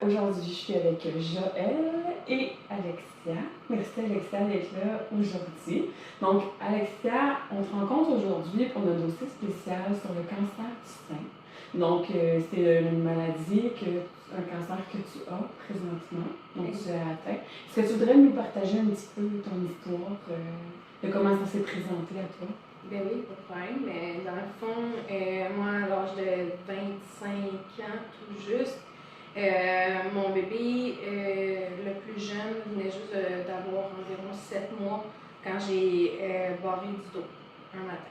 Aujourd'hui, je suis avec Joël et Alexia. Merci Alexia d'être là aujourd'hui. Donc, Alexia, on te rencontre aujourd'hui pour notre dossier spécial sur le cancer du sein. Donc, c'est une maladie, un cancer que tu as présentement, donc tu as atteint. Est-ce que tu voudrais nous partager un petit peu ton histoire, de comment ça s'est présenté à toi? Ben oui, pas de problème. Mais dans le fond, moi, à l'âge de 25 ans, tout juste, mon bébé, le plus jeune, venait juste d'avoir environ 7 mois quand j'ai barré du dos un matin.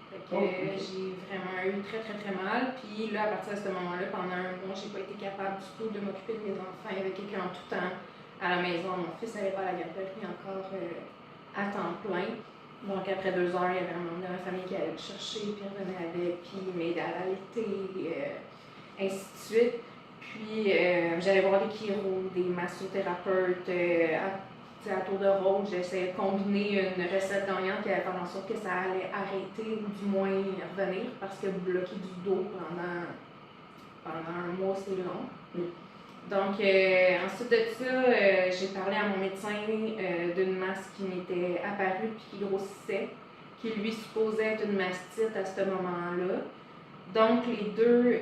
Fait que j'ai vraiment eu très très très mal. Puis là, à partir de ce moment-là, pendant un mois, j'ai pas été capable du tout de m'occuper de mes enfants. Il y avait quelqu'un en tout temps à la maison. Mon fils n'allait pas à la garderie encore à temps plein. Donc, après 2 heures, il y avait un membre de ma famille qui allait me chercher, puis revenait avec, puis m'aidait à l'allaiter, ainsi de suite. Puis, j'allais voir des chiros, des massothérapeutes, à tour de rôle. J'essayais de combiner une recette gagnante qui allait faire en sorte que ça allait arrêter ou du moins revenir, parce que bloquer du dos pendant un mois, c'est long. Donc, ensuite de ça, j'ai parlé à mon médecin d'une masse qui m'était apparue puis qui grossissait, qui lui supposait être une mastite à ce moment-là. Donc, les deux,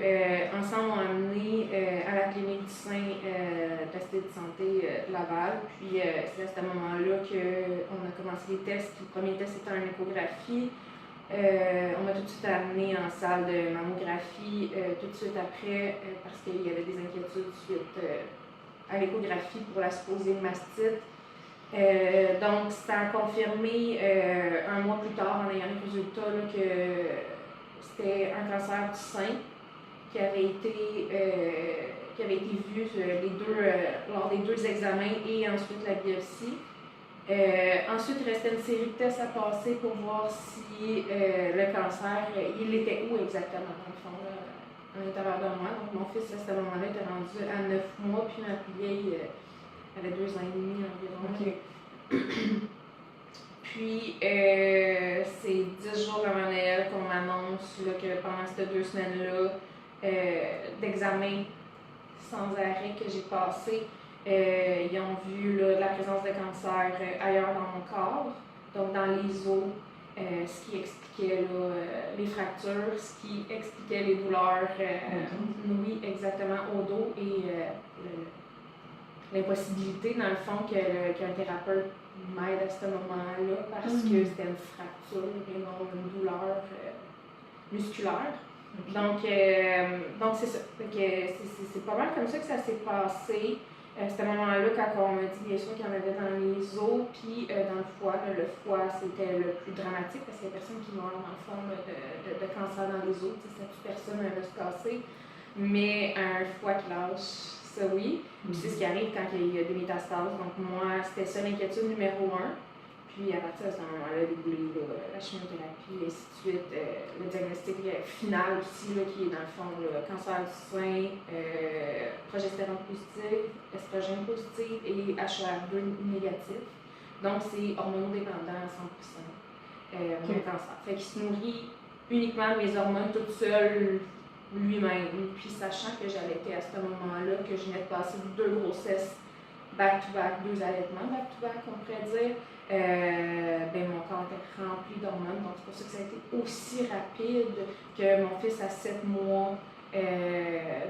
ensemble, m'ont amené à la clinique du sein de la Cité de santé de Laval. Puis, c'est à ce moment-là qu'on a commencé les tests. Le premier test était une échographie. On m'a tout de suite amené en salle de mammographie tout de suite après parce qu'il y avait des inquiétudes suite à l'échographie pour la supposée mastite. Donc, ça a confirmé un mois plus tard en ayant les résultats là, que c'était un cancer du sein qui avait été vu lors des 2 examens et ensuite la biopsie. Ensuite, il restait une série de tests à passer pour voir si le cancer, il était où exactement, dans le fond, là, à l'intérieur de moi. Donc, mon fils, à ce moment-là, était rendu à 9 mois, puis ma plus vieille avait 2 ans et demi environ. Okay. Puis, c'est 10 jours avant Noël qu'on m'annonce là, que pendant ces 2 semaines-là d'examen sans arrêt que j'ai passé, ils ont vu là, la présence de cancer ailleurs dans mon corps, donc dans les os, ce qui expliquait là, les fractures, ce qui expliquait les douleurs, oui, exactement, au dos et l'impossibilité, dans le fond, qu'un thérapeute m'aide à ce moment-là parce que c'était une fracture et non une douleur musculaire. Donc c'est ça. C'est pas mal comme ça que ça s'est passé. À ce moment-là, quand on m'a dit bien sûr qu'il y en avait dans les os, puis dans le foie. Le foie, c'était le plus dramatique parce qu'il y a personne qui meurt dans le fond de cancer dans les os. Cette personne va se casser. Mais un foie qui lâche, ça oui. Puis c'est ce qui arrive quand il y a des métastases. Donc moi, c'était ça l'inquiétude numéro 1. Puis à partir de ce moment-là, déboulé la chimiothérapie, et ainsi de suite. Le diagnostic final aussi, là, qui est dans le fond le cancer du sein, progestérone positive, estrogène positive et HER2 négatif. Donc c'est hormonodépendant à 100%. Mon cancer. Fait qu'il se nourrit uniquement de mes hormones toute seule lui-même. Puis sachant que j'allaitais à ce moment-là, que je venais de passer 2 grossesses back-to-back, 2 allaitements back-to-back, on pourrait dire, mon corps était rempli d'hormones. Donc c'est pour ça que ça a été aussi rapide que mon fils à 7 mois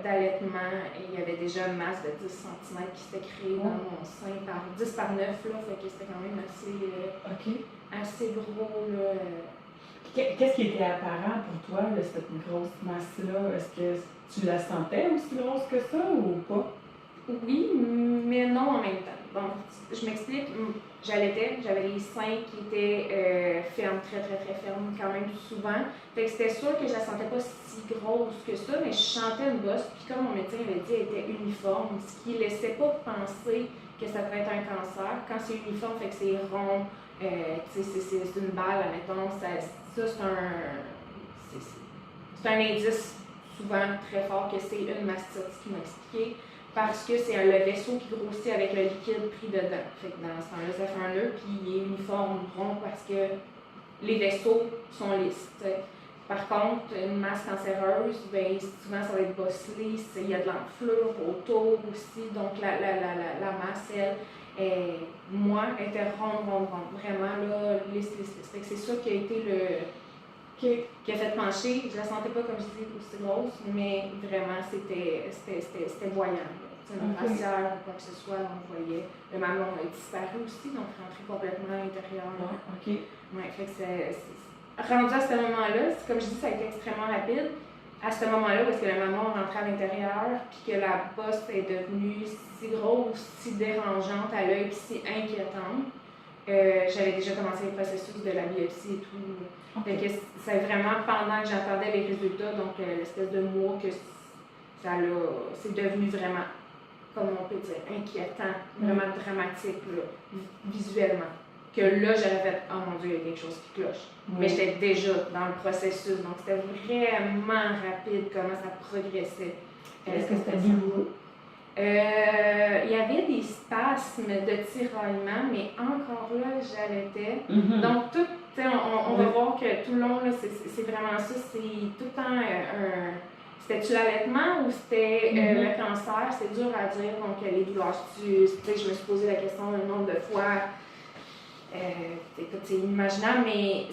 d'allaitement. Et il y avait déjà une masse de 10 cm qui s'était créée dans mon sein par 10 par 9, là, fait que c'était quand même assez gros. Là. Qu'est-ce qui était apparent pour toi, là, cette grosse masse-là? Est-ce que tu la sentais aussi grosse que ça ou pas? Oui, mais non en même temps. Donc, je m'explique, j'allaitais, j'avais les seins qui étaient fermes, très très très fermes quand même souvent. Fait que c'était sûr que je la sentais pas si grosse que ça, mais je sentais une bosse. Puis comme mon médecin avait dit, elle était uniforme, ce qui laissait pas penser que ça devait être un cancer. Quand c'est uniforme, fait que c'est rond, c'est une balle, admettons, ça c'est un indice souvent très fort que c'est une mastite, ce qui m'a expliqué. Parce que c'est le vaisseau qui grossit avec le liquide pris dedans. Fait que dans ce temps-là, ça fait un nœud, puis il est uniforme rond parce que les vaisseaux sont lisses. T'sais. Par contre, une masse cancéreuse, ben, souvent ça va être bosselé, il y a de l'enflure autour aussi, donc la masse, elle, moi, était ronde. Vraiment, là, lisse. Fait que c'est ça qui a été qui a fait pencher. Je la sentais pas, comme je dis, aussi grosse, mais vraiment, c'était voyant. Une brassière ou quoi que ce soit, on voyait. Le mamelon a disparu aussi, donc rentré complètement à l'intérieur. Ouais, fait que c'est rendu à ce moment-là, comme je dis, ça a été extrêmement rapide. À ce moment-là, parce que le mamelon rentrait à l'intérieur, puis que la bosse est devenue si grosse, si dérangeante à l'œil, puis si inquiétante, j'avais déjà commencé le processus de la biopsie et tout. Fait que c'est vraiment pendant que j'attendais les résultats, donc l'espèce de mois que c'est devenu vraiment, comme on peut dire, inquiétant, vraiment dramatique, là, visuellement. Que là, j'aurais fait « Oh mon Dieu, il y a quelque chose qui cloche ». Mais j'étais déjà dans le processus, donc c'était vraiment rapide comment ça progressait. Est-ce que c'était douloureux? Il y avait des spasmes de tiraillement, mais encore là, j'arrêtais. Donc, tout, on va voir que tout le long, c'est vraiment ça, c'est tout le temps c'était-tu l'allaitement ou c'était le cancer? C'est dur à dire, donc les douleurs, je me suis posé la question un nombre de fois. Écoute, c'est inimaginable, mais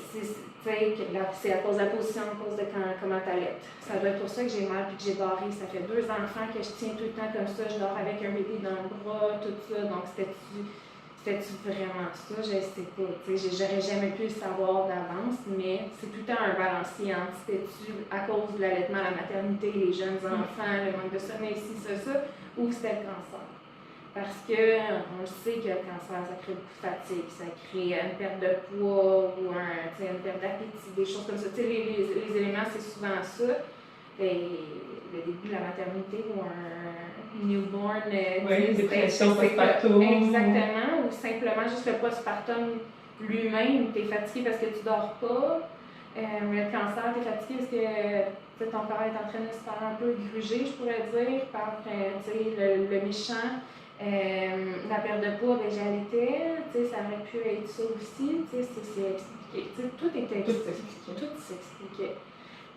c'est à cause de la position, à cause de comment t'allaites. Ça doit être pour ça que j'ai mal et que j'ai barré. Ça fait 2 enfants que je tiens tout le temps comme ça. Je dors avec un bébé dans le bras, tout ça. Donc, c'était-tu vraiment ça? Je sais pas. J'aurais jamais pu le savoir d'avance, mais c'est tout le temps un balancier entre c'était-tu à cause de l'allaitement, la maternité, les jeunes enfants, le manque de sommeil, ça, ou c'était le cancer. Parce qu'on sait que le cancer, ça crée beaucoup de fatigue, ça crée une perte de poids ou une perte d'appétit, des choses comme ça. Les éléments, c'est souvent ça. Le début de la maternité ou un newborn, dépression postpartum. Exactement, ou simplement juste le postpartum lui-même, tu es fatigué parce que tu dors pas. Le cancer, tu es fatigué parce que ton corps est en train de se faire un peu gruger, je pourrais dire, par le méchant. La perte de poids, j'allaitais, ça aurait pu être ça aussi, c'est expliqué. Tout était expliqué. Tout s'expliquait.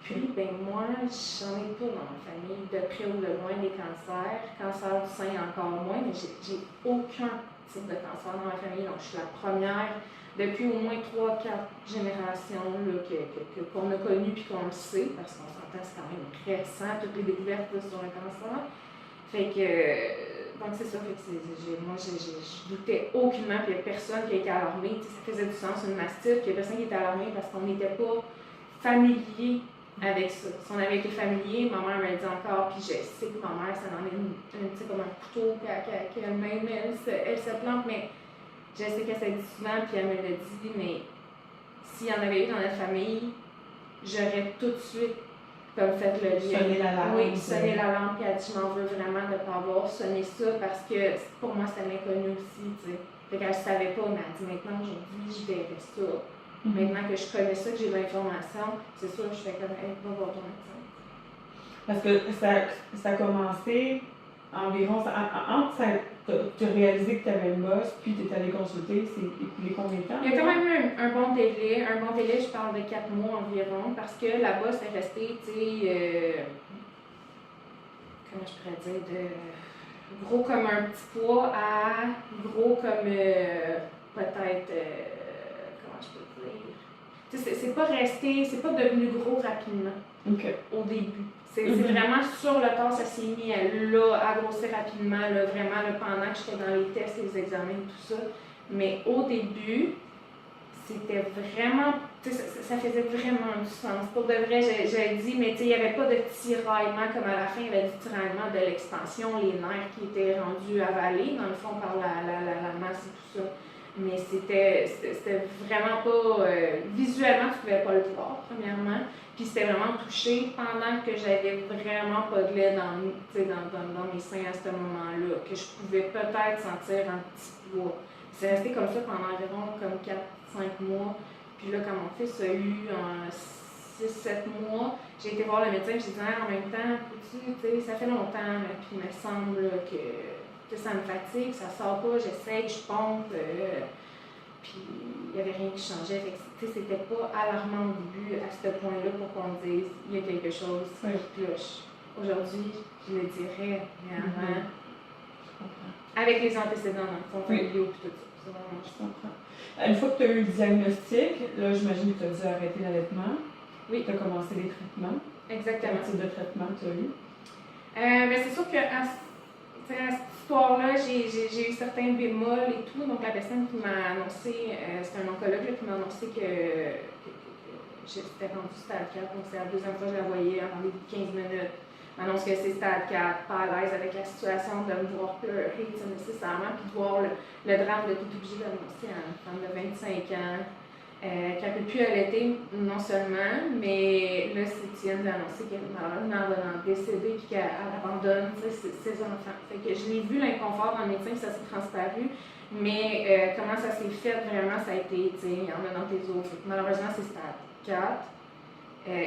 Puis, moi, j'en ai pas dans ma famille, de près ou de loin, des cancers. Cancer du sein, encore moins, mais j'ai aucun type de cancer dans ma famille. Donc, je suis la première depuis au moins 3-4 générations qu'on a connues puis qu'on le sait, parce qu'on s'entend, c'est quand même récent, toutes les découvertes sur le cancer. Fait que. Donc, c'est ça. Moi, je doutais aucunement, puis il n'y a personne qui a été alarmé. Ça faisait du sens, une mastite, puis il n'y a personne qui était alarmé parce qu'on n'était pas familier avec ça. Si on avait été familier, ma mère me dit encore, puis je sais que ma mère, ça en est comme un couteau qu'elle-même, elle se plante, mais je sais qu'elle s'est dit souvent, puis elle me l'a dit, mais s'il y en avait eu dans notre famille, j'aurais tout de suite comme fait le lien. Sonner la lampe. Oui, sonner la lampe, puis elle dit, je m'en veux vraiment de ne pas avoir sonné ça parce que pour moi, c'était l'inconnu aussi, tu sais. Fait qu'elle ne savait pas, mais elle dit, maintenant, aujourd'hui, je verrais ça. Maintenant que je connais ça, que j'ai l'information, c'est sûr que je fais comme, hey, va voir ton médecin. Parce que ça a commencé environ, entre tu as réalisé que tu avais une bosse, puis tu es allé consulter, c'est écoulé combien de temps? Il y a quand même eu un bon délai. Un bon délai, je parle de 4 mois environ, parce que la bosse est restée, tu sais, comment je pourrais dire, de gros comme un petit pois à gros comme peut-être, comment je peux dire? Tu sais, c'est pas resté, c'est pas devenu gros rapidement au début. C'est vraiment sur le temps, ça s'est mis à grossir rapidement, vraiment pendant que j'étais dans les tests, les examens, tout ça. Mais au début, c'était vraiment, ça faisait vraiment du sens. Pour de vrai, j'ai dit, mais il n'y avait pas de tiraillement comme à la fin, il y avait du tiraillement de l'expansion, les nerfs qui étaient rendus avalés, dans le fond, par la masse et tout ça. Mais c'était vraiment pas. Visuellement, tu ne pouvais pas le voir, premièrement. Puis c'était vraiment touché pendant que j'avais vraiment pas de lait dans mes seins à ce moment-là, que je pouvais peut-être sentir un petit poids. C'est resté comme ça pendant environ comme 4-5 mois. Puis là, quand mon fils a eu 6-7 mois, j'ai été voir le médecin et j'ai dit en même temps, ça fait longtemps, là, puis il me semble que ça me fatigue, ça sort pas, j'essaye, je pompe. Puis il n'y avait rien qui changeait. Fait que, c'était pas alarmant au début à ce point-là pour qu'on me dise il y a quelque chose qui cloche. Aujourd'hui, je le dirais, mais avant, avec les antécédents dans le fond familiaux et tout ça. C'est vraiment je comprends. Une fois que tu as eu le diagnostic, là, j'imagine que tu as dû arrêter l'allaitement. Oui. Tu as commencé les traitements. Exactement. Quel type de traitement tu as eu? Mais c'est sûr qu'à cette histoire-là, j'ai eu certains bémols et tout. Donc, la personne qui m'a annoncé, c'est un oncologue là, qui m'a annoncé que j'étais rendue stade 4. Donc, c'est la deuxième fois que je la voyais en rendez-vous de 15 minutes. M'annonce que c'est stade 4, pas à l'aise avec la situation, de me voir pleurer nécessairement, puis de voir le drame de tout obligé d'annoncer à une femme de 25 ans. Qu'elle ne peut plus allaiter, non seulement, mais là, c'est Tienne d'annoncer qu'elle malheureusement va en décéder et qu'elle abandonne ses enfants. Fait que je l'ai vu l'inconfort dans le médecin, ça s'est transparu, mais comment ça s'est fait vraiment, ça a été, il y en a dans tes autres. Malheureusement, c'est stade 4,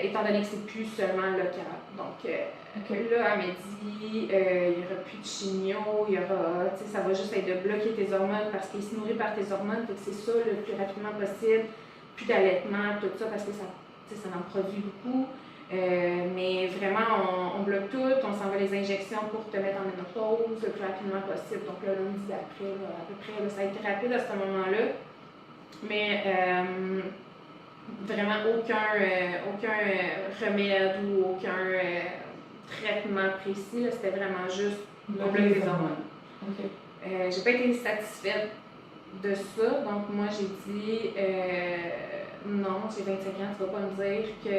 étant donné que c'est plus seulement local. Donc là, elle m'a dit, il n'y aura plus de chimio, il y aura, ça va juste être de bloquer tes hormones parce qu'il se nourrit par tes hormones, fait que c'est ça le plus rapidement possible. Plus d'allaitement, tout ça, parce que ça en produit beaucoup. Mais vraiment, on bloque tout, on s'envoie les injections pour te mettre en ménopause le plus rapidement possible. Donc là, lundi d'après, à peu près, là, ça a été rapide à ce moment-là. Mais vraiment aucun remède ou aucun traitement précis. C'était vraiment juste bloquer les hormones. Okay. J'ai pas été satisfaite de ça. Donc, moi, j'ai dit non, j'ai 25 ans, tu vas pas me dire que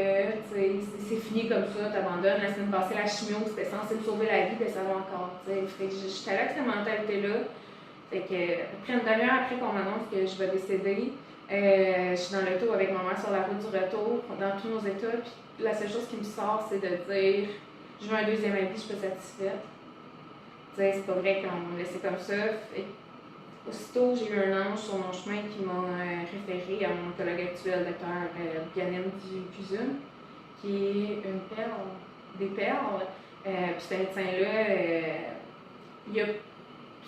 c'est fini comme ça, t'abandonnes. La semaine passée, la chimio, c'était censé me sauver la vie, ben ça va encore. Fait que j'étais avec cette mentalité-là. Fait que, à peu près une demi-heure après qu'on m'annonce que je vais décéder, je suis dans l'auto avec ma mère sur la route du retour, dans tous nos états. Puis la seule chose qui me sort, c'est de dire je veux un deuxième avis, je suis pas satisfaite. C'est pas vrai qu'on me laissait comme ça. Aussitôt, j'ai eu un ange sur mon chemin qui m'a référé à mon oncologue actuel, Dr. Bianem Dupuisum, qui est une perle, des perles. Puis ce médecin-là,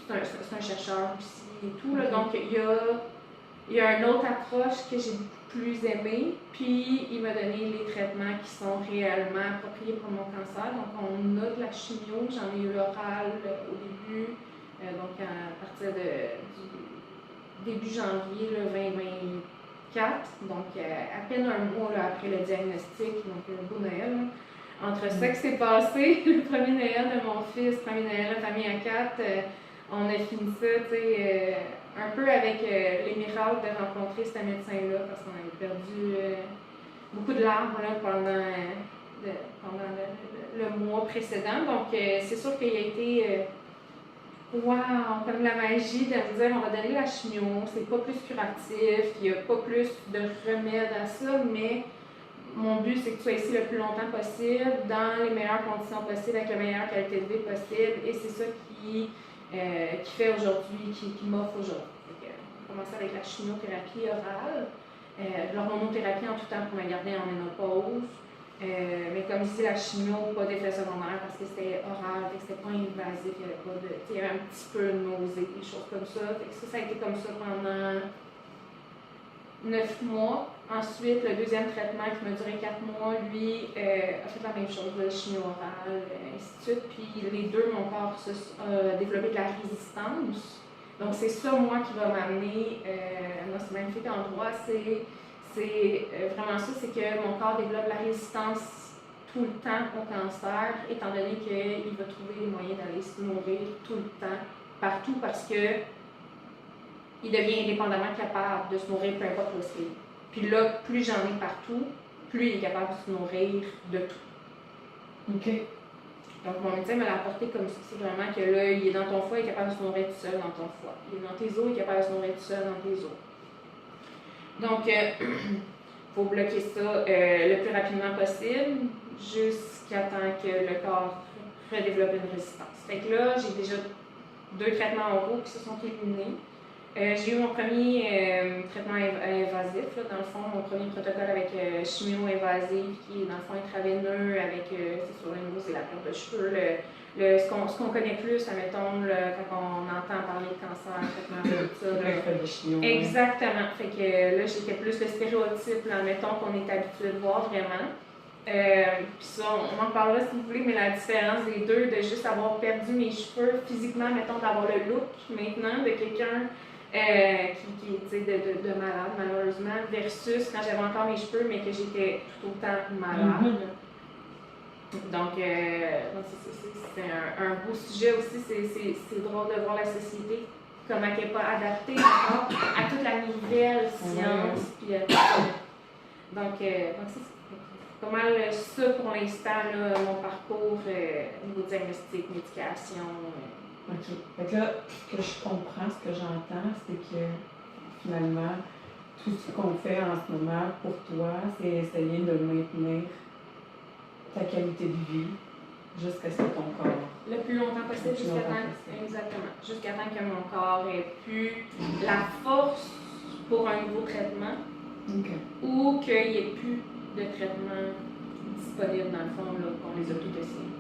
c'est un chercheur aussi et tout. Là, donc, il y a une autre approche que j'ai beaucoup plus aimée. Puis, il m'a donné les traitements qui sont réellement appropriés pour mon cancer. Donc, on a de la chimio, j'en ai eu l'oral au début. Donc, à partir du début janvier le 2024, donc à peine un mois là, après le diagnostic, donc un beau Noël. Entre ça qui s'est passé, le premier Noël de mon fils, premier Noël de famille à 4, on a fini ça, un peu avec les miracles de rencontrer ce médecin-là, parce qu'on avait perdu beaucoup de larmes là, pendant le mois précédent. Donc, c'est sûr qu'il a été... wow, comme la magie de me dire on va donner la chimio, c'est pas plus curatif, il n'y a pas plus de remède à ça, mais mon but c'est que tu sois ici le plus longtemps possible, dans les meilleures conditions possibles, avec la meilleure qualité de vie possible, et c'est ça qui fait aujourd'hui, qui m'offre aujourd'hui. On commence avec la chimiothérapie orale, l'hormonothérapie en tout temps pour me garder en ménopause. Mais comme je dis, la chimio, pas d'effet secondaire parce que c'était oral, c'était pas invasif, il y avait un petit peu de nausée, des choses comme ça. Ça a été comme ça pendant 9 mois. Ensuite, le deuxième traitement qui m'a duré 4 mois, lui, a fait la même chose, la chimio orale, ainsi de suite. Puis les deux, mon corps a développé de la résistance. Donc c'est ça, moi, qui va m'amener dans ce magnifique endroit, c'est vraiment ça, c'est que mon corps développe la résistance tout le temps au cancer, étant donné qu'il va trouver les moyens d'aller se nourrir tout le temps, partout, parce que il devient indépendamment capable de se nourrir peu importe où il est. Puis là, plus j'en ai partout, plus il est capable de se nourrir de tout. OK. Donc mon médecin me l'a apporté comme ça, c'est vraiment que là, il est dans ton foie, il est capable de se nourrir tout seul dans ton foie. Il est dans tes os, il est capable de se nourrir tout seul dans tes os. Donc, il faut bloquer ça le plus rapidement possible jusqu'à temps que le corps redéveloppe une résistance. Fait que là, j'ai déjà 2 traitements oraux qui se sont éliminés. J'ai eu mon premier traitement invasif, là, dans le fond, mon premier protocole avec chimio-invasive, qui est dans le fond intraveineux, avec, c'est sur le niveau, c'est la perte de cheveux, ce qu'on connaît plus, admettons, quand on entend parler de cancer, traitement de tout ça. De chimio. Exactement. Fait que là, j'étais plus le stéréotype, là, admettons, qu'on est habitué de voir vraiment. Puis ça, on en parlera si vous voulez, mais la différence des deux, de juste avoir perdu mes cheveux physiquement, mettons, d'avoir le look maintenant de quelqu'un qui est de malade, malheureusement, versus quand j'avais encore mes cheveux, mais que j'étais tout autant malade. Donc, c'est un beau sujet aussi. C'est drôle de voir la société, comment elle n'est pas adaptée encore à toute la nouvelle science. Puis, donc, c'est pas mal ça pour l'instant, là, mon parcours au niveau diagnostic, médication. OK. Fait que là, ce que je comprends, ce que j'entends, c'est que finalement, tout ce qu'on fait en ce moment pour toi, c'est essayer de maintenir ta qualité de vie jusqu'à ce que ton corps. Le plus longtemps possible, jusqu'à temps. Exactement. Jusqu'à temps que mon corps ait plus la force pour un nouveau traitement. Okay. Ou qu'il n'y ait plus de traitement disponible dans le fond, là, qu'on les a tous essayés.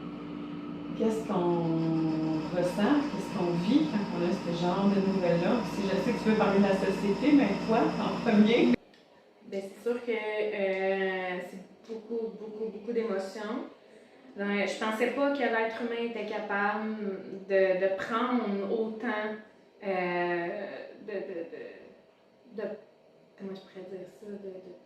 Qu'est-ce qu'on ressent, qu'est-ce qu'on vit quand on a ce genre de nouvelles-là? Si je sais que tu veux parler de la société, mais toi, en premier. Bien, c'est sûr que c'est beaucoup d'émotions. Je pensais pas que l'être humain était capable de prendre autant comment je pourrais dire ça,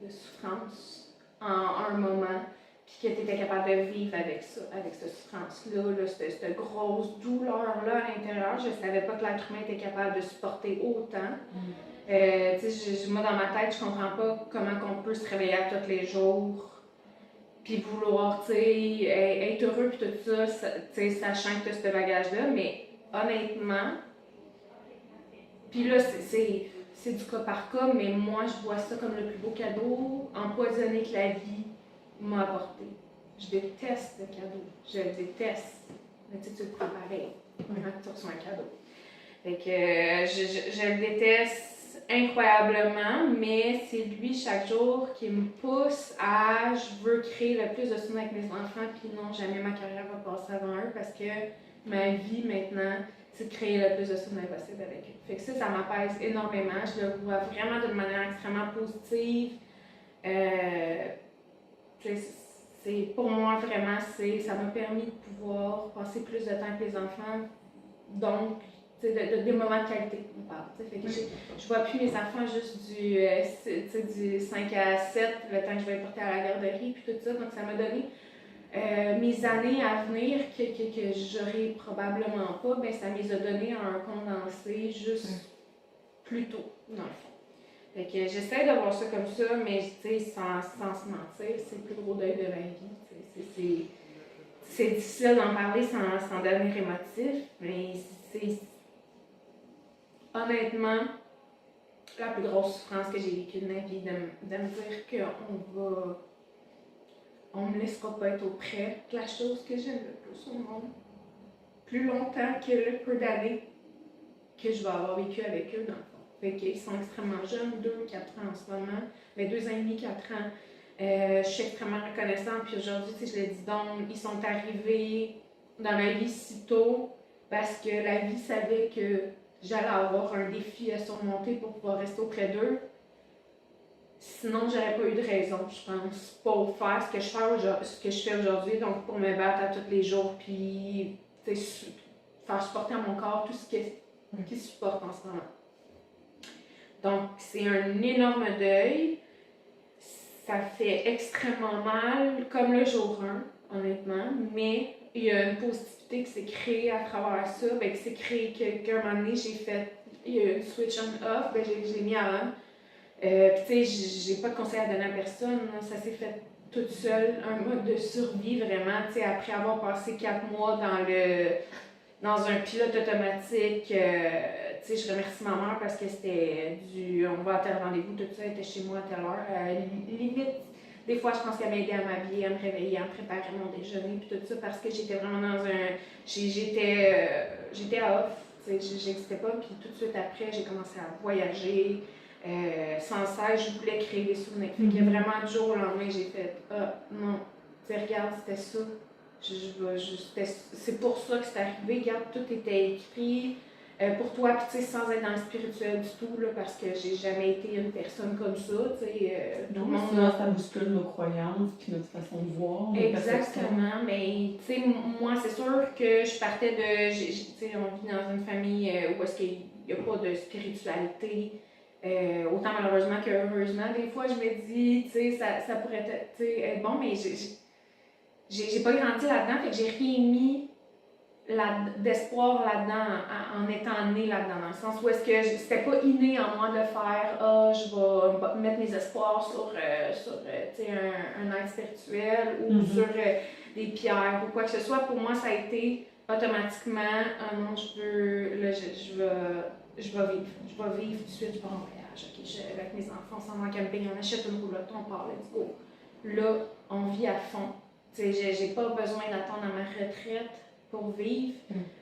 de souffrance en un moment, puis que tu étais capable de vivre avec ça, avec cette souffrance-là, cette grosse douleur-là à l'intérieur. Je savais pas que l'être humain était capable de supporter autant. Moi, dans ma tête, je comprends pas comment on peut se réveiller à tous les jours, puis vouloir, être heureux, puis tout ça, sachant que tu as ce bagage-là, mais honnêtement, puis là, c'est du cas par cas, mais moi, je vois ça comme le plus beau cadeau empoisonné que la vie m'a apporté. Je déteste le cadeau. Je le déteste. Mais tu le prends pareil quand tu reçois un cadeau. Fait que je le déteste incroyablement, mais c'est lui chaque jour qui me pousse à je veux créer le plus de souvenirs avec mes enfants, puis non, jamais ma carrière va passer avant eux parce que ma vie maintenant, c'est de créer le plus de souvenirs possible avec eux. Fait que ça m'apaise énormément. Je le vois vraiment d'une manière extrêmement positive. Pour moi, vraiment, ça m'a permis de pouvoir passer plus de temps avec les enfants. Donc, des moments de qualité, on parle. Fait que je vois plus mes enfants juste du 5 à 7, le temps que je vais les porter à la garderie, puis tout ça. Donc, ça m'a donné mes années à venir que j'aurais probablement pas, ben ça me les a donné en un condensé juste plus tôt, dans le fond. Fait que j'essaie de voir ça comme ça, mais sans se mentir, c'est le plus gros deuil de ma vie. C'est difficile d'en parler sans devenir émotif, mais c'est honnêtement la plus grosse souffrance que j'ai vécue de ma vie, de me dire on me laissera pas être auprès de la chose que j'aime le plus au monde, plus longtemps que le peu d'années que je vais avoir vécu avec eux dans le fond. Fait qu'ils sont extrêmement jeunes, 2-4 ans en ce moment, mais 2 ans et demi, 4 ans. Je suis extrêmement reconnaissante, puis aujourd'hui, je le dis donc, ils sont arrivés dans ma vie si tôt parce que la vie savait que j'allais avoir un défi à surmonter pour pouvoir rester auprès d'eux. Sinon, j'aurais pas eu de raison, je pense, pour faire ce que je fais aujourd'hui, donc pour me battre à tous les jours, puis faire supporter à mon corps tout ce qu'il supporte en ce moment. Donc, c'est un énorme deuil. Ça fait extrêmement mal, comme le jour 1, honnêtement, mais il y a une positivité qui s'est créée à travers ça, qui s'est créée qu'à un moment donné, il y a eu une switch on-off, je l'ai mis à on. J'ai pas de conseil à donner à personne, là. Ça s'est fait toute seule, un mode de survie vraiment, après avoir passé 4 mois dans un pilote automatique. Je remercie ma mère parce que c'était on va à tel rendez-vous, tout ça, elle était chez moi à telle heure. Limite, des fois, je pense qu'elle m'aidait à m'habiller, à me réveiller, à me préparer mon déjeuner, puis tout ça, parce que j'étais vraiment dans j'étais à off, j'existais pas. Puis tout de suite après, j'ai commencé à voyager. Sans cesse, je voulais créer des souvenirs. Fait que vraiment, du jour au lendemain, j'ai fait « Ah, non, tu sais, regarde, c'était ça. C'est pour ça que c'est arrivé. Regarde, tout était écrit pour toi, puis tu sais, sans être dans le spirituel du tout, là, parce que j'ai jamais été une personne comme ça, tu sais. Tout le monde ça bouscule nos croyances, puis notre façon de voir, nos Exactement, mais tu sais, moi, c'est sûr que je partais de. Tu sais, on vit dans une famille où est-ce qu'il n'y a pas de spiritualité. Autant malheureusement que heureusement, des fois, je me dis, tu sais, ça pourrait être bon, mais j'ai pas grandi là-dedans, fait que j'ai rien mis d'espoir là-dedans en étant née là-dedans, dans le sens où est-ce que c'était pas inné en moi de faire je vais mettre mes espoirs sur un être spirituel ou sur des pierres ou quoi que ce soit. Pour moi, ça a été automatiquement non, je vais vivre. Je vais vivre tout de suite, je vais en voyage. Avec mes enfants, on s'en va en camping, on achète une roulotte, on part, let's go. Là, on vit à fond. J'ai pas besoin d'attendre à ma retraite pour vivre,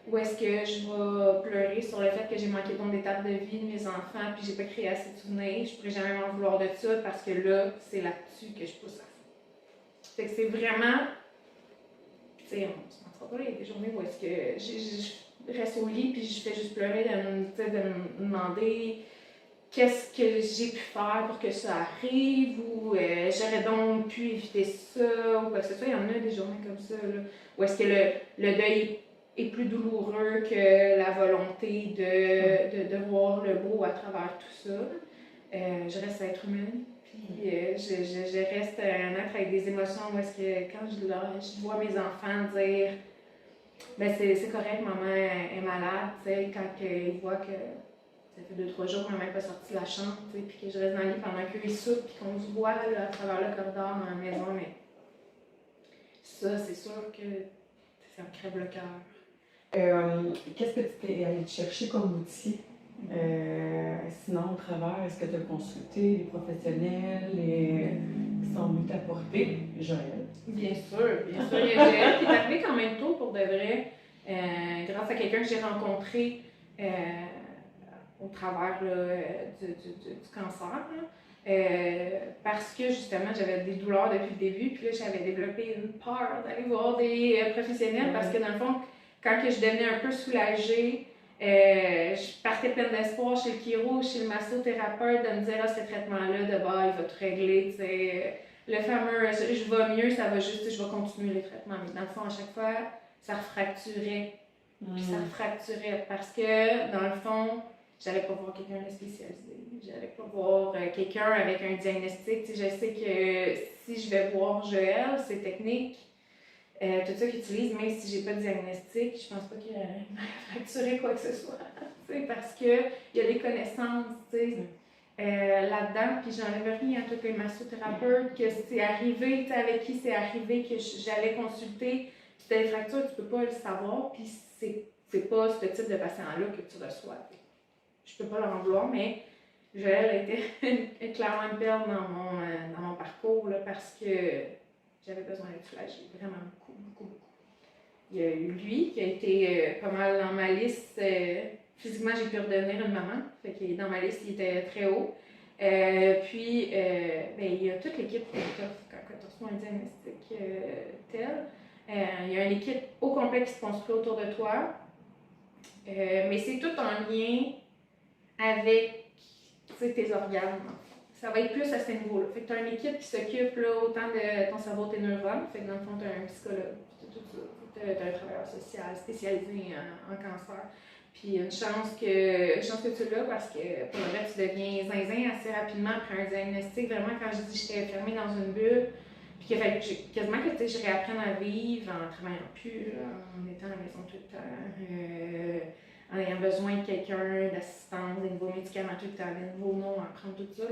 ou est-ce que je vais pleurer sur le fait que j'ai manqué d'autres étapes de vie de mes enfants puis j'ai pas créé assez de souvenirs, je pourrais jamais m'en vouloir de ça parce que là, c'est là-dessus que je pousse à fond. Fait que c'est vraiment, tu sais, on se mentira pas, il y a des journées où est-ce que je reste au lit puis je fais juste pleurer de me demander qu'est-ce que j'ai pu faire pour que ça arrive, ou j'aurais donc pu éviter ça, ou quoi que ce soit. Il y en a des journées comme ça, là, où est-ce que le deuil est plus douloureux que la volonté de voir le beau à travers tout ça. Je reste être humaine, puis je reste un être avec des émotions où est-ce que quand je vois mes enfants dire « ben c'est correct, maman est malade », tu sais, quand ils voient que ça fait 2-3 jours qu'on n'a même pas sorti de la chambre, puis que je reste dans le lit pendant qu'eux ils soupent, puis qu'on se voit là, à travers le corridor dans la maison, mais ça, c'est sûr que ça me crève le cœur. Qu'est-ce que tu t'es allé chercher comme outil? Sinon, au travers, est-ce que tu as consulté les professionnels qui sont venus t'apporter? Joël? Bien sûr. Il y a Joël qui est arrivé quand même tôt pour de vrai, grâce à quelqu'un que j'ai rencontré au travers là, du cancer. Parce que justement, j'avais des douleurs depuis le début, puis là, j'avais développé une peur d'aller voir des professionnels parce que dans le fond, quand que je devenais un peu soulagée, je partais pleine d'espoir chez le chiro, chez le massothérapeute, de me dire ce traitement-là, de il va tout régler, tu sais. Le fameux je vais mieux, ça va juste, je vais continuer les traitements. Mais dans le fond, à chaque fois, ça refracturait. Puis ça refracturait parce que dans le fond, j'allais pas voir quelqu'un de spécialisé. J'allais pas voir quelqu'un avec un diagnostic. Tu sais, je sais que si je vais voir Joël, ses techniques, tout ça qu'il utilise, même si j'ai pas de diagnostic, je pense pas qu'il va fracturer quoi que ce soit. Tu sais, parce qu'il y a des connaissances, tu sais. Là-dedans, puis j'enlève rien à tous les massothérapeutes, que c'est arrivé, tu sais, avec qui c'est arrivé, que j'allais consulter, puis t'as des fractures, tu peux pas le savoir, puis c'est pas ce type de patient-là que tu reçois. Je peux pas leur en vouloir, mais Joël a été clairement une perle dans mon parcours, là, parce que j'avais besoin d'être soulagée, vraiment beaucoup. Il y a eu lui, qui a été pas mal dans ma liste. Physiquement, j'ai pu redevenir une maman. Fait que dans ma liste, il était très haut. Puis, il y a toute l'équipe qui est tough quand tu reçois un diagnostic tel. Il y a une équipe au complet qui se construit autour de toi. Mais c'est tout en lien avec tes organes. Ça va être plus à ce niveau-là. Fait que tu as une équipe qui s'occupe là, autant de ton cerveau, tes neurones. Fait que dans le fond, tu as un psychologue. Tout ça. Tu as un travailleur social spécialisé en cancer. Puis une chance que tu l'as parce que pour le vrai, tu deviens zinzin assez rapidement après un diagnostic. Vraiment, quand je dis que j'étais fermée dans une bulle, puis qu'il fallait quasiment que je réapprenne à vivre en travaillant plus, en étant à la maison tout le temps, en ayant besoin de quelqu'un, d'assistance, des nouveaux médicaments tout le temps, des nouveaux noms, à prendre tout ça.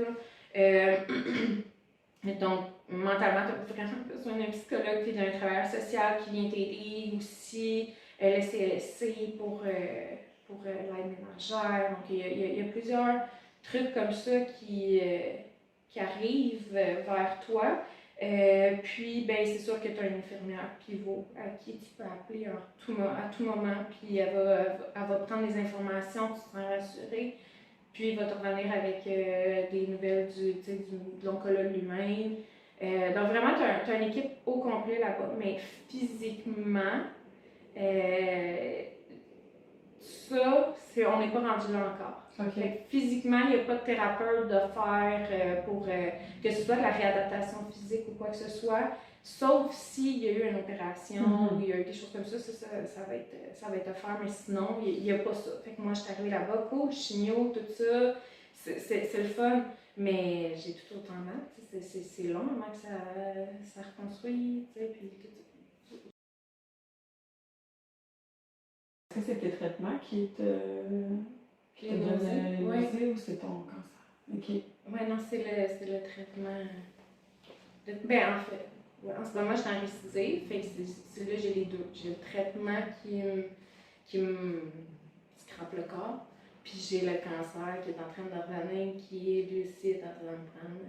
Donc, mentalement, tu as vraiment besoin d'un psychologue et d'un travailleur social qui vient t'aider aussi, le CLSC pour l'aide ménagère. Donc, il y a plusieurs trucs comme ça qui arrivent vers toi. Puis, ben, c'est sûr que tu as une infirmière pivot à qui tu peux appeler à tout moment, puis elle va prendre les informations, tu te sens rassuré, puis il va te revenir avec des nouvelles de l'oncologue lui-même. Donc, vraiment, tu as une équipe au complet là-bas, mais physiquement, on n'est pas rendu là encore. OK. Physiquement, il n'y a pas de thérapeute de faire pour que ce soit de la réadaptation physique ou quoi que ce soit, sauf s'il y a eu une opération ou il y a eu des choses comme ça, ça va être à faire, mais sinon, il n'y a pas ça. Fait que moi, je suis arrivée là-bas, chimio, tout ça, c'est le fun, mais j'ai tout autant mal. C'est long avant que ça reconstruit, puis tout ça. Est-ce que c'est tes traitements qui te donnent les nausées ou c'est ton cancer? OK. Ouais, non, c'est le traitement. Ben, en fait, ouais, en ce moment, je suis en récidive, fait que c'est là j'ai les deux. J'ai le traitement qui me scrape le corps, puis j'ai le cancer qui est en train de revenir, qui est lui aussi est en train de prendre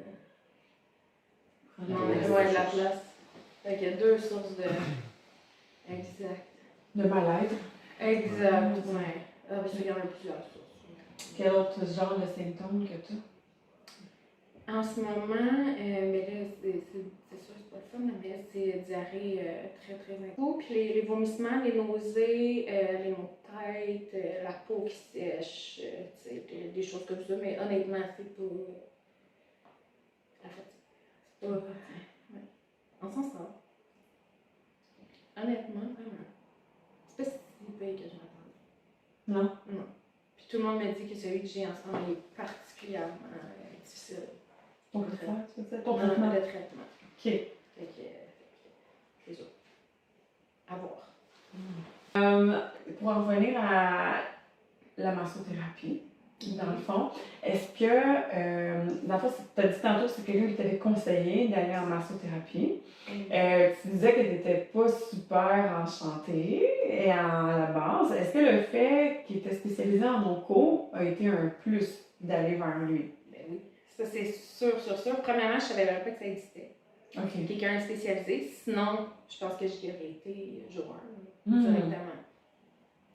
de la place. Fait qu'il y a deux sources de. Exact. De mal-être. Exact, ouais. Ah, parce qu'il y en a plusieurs sources. Quel autre genre de symptômes que tu as? En ce moment, mais là, c'est sûr, c'est pas le fun, mais c'est diarrhée très, très intense. Puis les vomissements, les nausées, les maux de tête, la peau qui sèche, des choses comme ça. Mais honnêtement, c'est pas la fatigue. C'est pas. Ouais. On s'en sort. Honnêtement, vraiment. C'est pas si pire que je m'attendais. Non? Non. Puis tout le monde me dit que celui que j'ai en ce moment est particulièrement difficile. Ton traitement, c'est ça? Ton traitement? Le traitement. OK. Fait que, c'est ça. À voir. Pour en revenir à la massothérapie, dans le fond, est-ce que, dans le fond, tu as dit tantôt que c'est quelqu'un qui t'avait conseillé d'aller en massothérapie. Tu disais que tu n'étais pas super enchantée et à la base. Est-ce que le fait qu'il était spécialisé en onco a été un plus d'aller vers lui? Ben oui. Ça, c'est sûr. Premièrement, je savais même pas que ça existait. OK. Quelqu'un spécialisé. Sinon, je pense que j'y aurais été jour 1, directement.